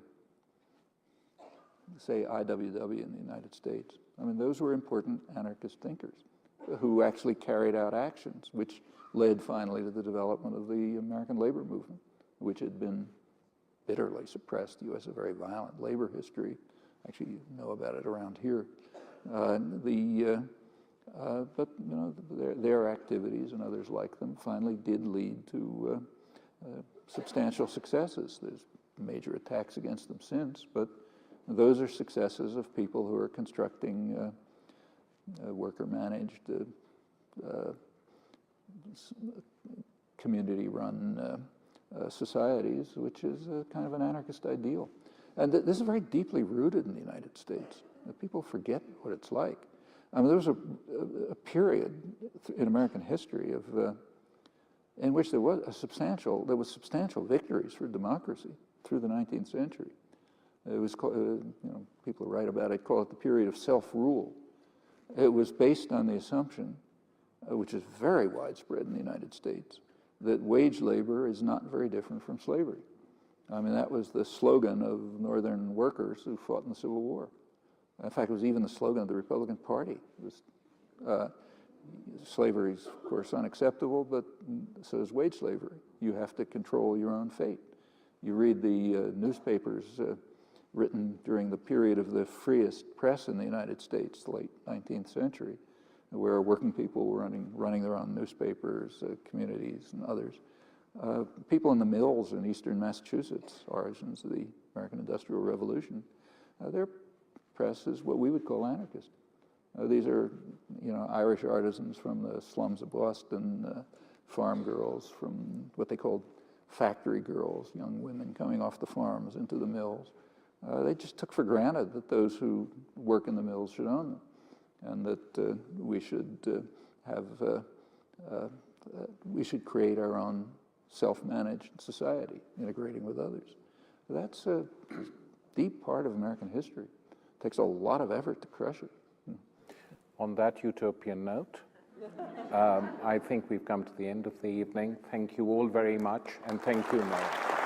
say, IWW in the United States. I mean, those were important anarchist thinkers who actually carried out actions, which led finally to the development of the American labor movement, which had been bitterly suppressed. The U.S. has a very violent labor history. Actually, you know about it around here. But you know, their activities and others like them finally did lead to substantial successes. There's major attacks against them since, but those are successes of people who are constructing worker-managed, community-run societies, which is kind of an anarchist ideal. And this is very deeply rooted in the United States. People forget what it's like. I mean, there was a period in American history in which there was substantial victories for democracy through the 19th century. It was called, you know, people who write about it call it the period of self-rule. It was based on the assumption, which is very widespread in the United States, that wage labor is not very different from slavery. I mean, that was the slogan of Northern workers who fought in the Civil War. In fact, it was even the slogan of the Republican Party. It was, slavery is, of course, unacceptable, but so is wage slavery. You have to control your own fate. You read the newspapers written during the period of the freest press in the United States, the late 19th century, where working people were running their own newspapers, communities and others. People in the mills in eastern Massachusetts, origins of the American Industrial Revolution, their press is what we would call anarchist. These are, you know, Irish artisans from the slums of Boston, farm girls from what they called factory girls, young women coming off the farms into the mills. They just took for granted that those who work in the mills should own them, and that we should we should create our own self-managed society, integrating with others. That's a deep part of American history. It takes a lot of effort to crush it. On that utopian note, I think we've come to the end of the evening. Thank you all very much, and thank you, Noel.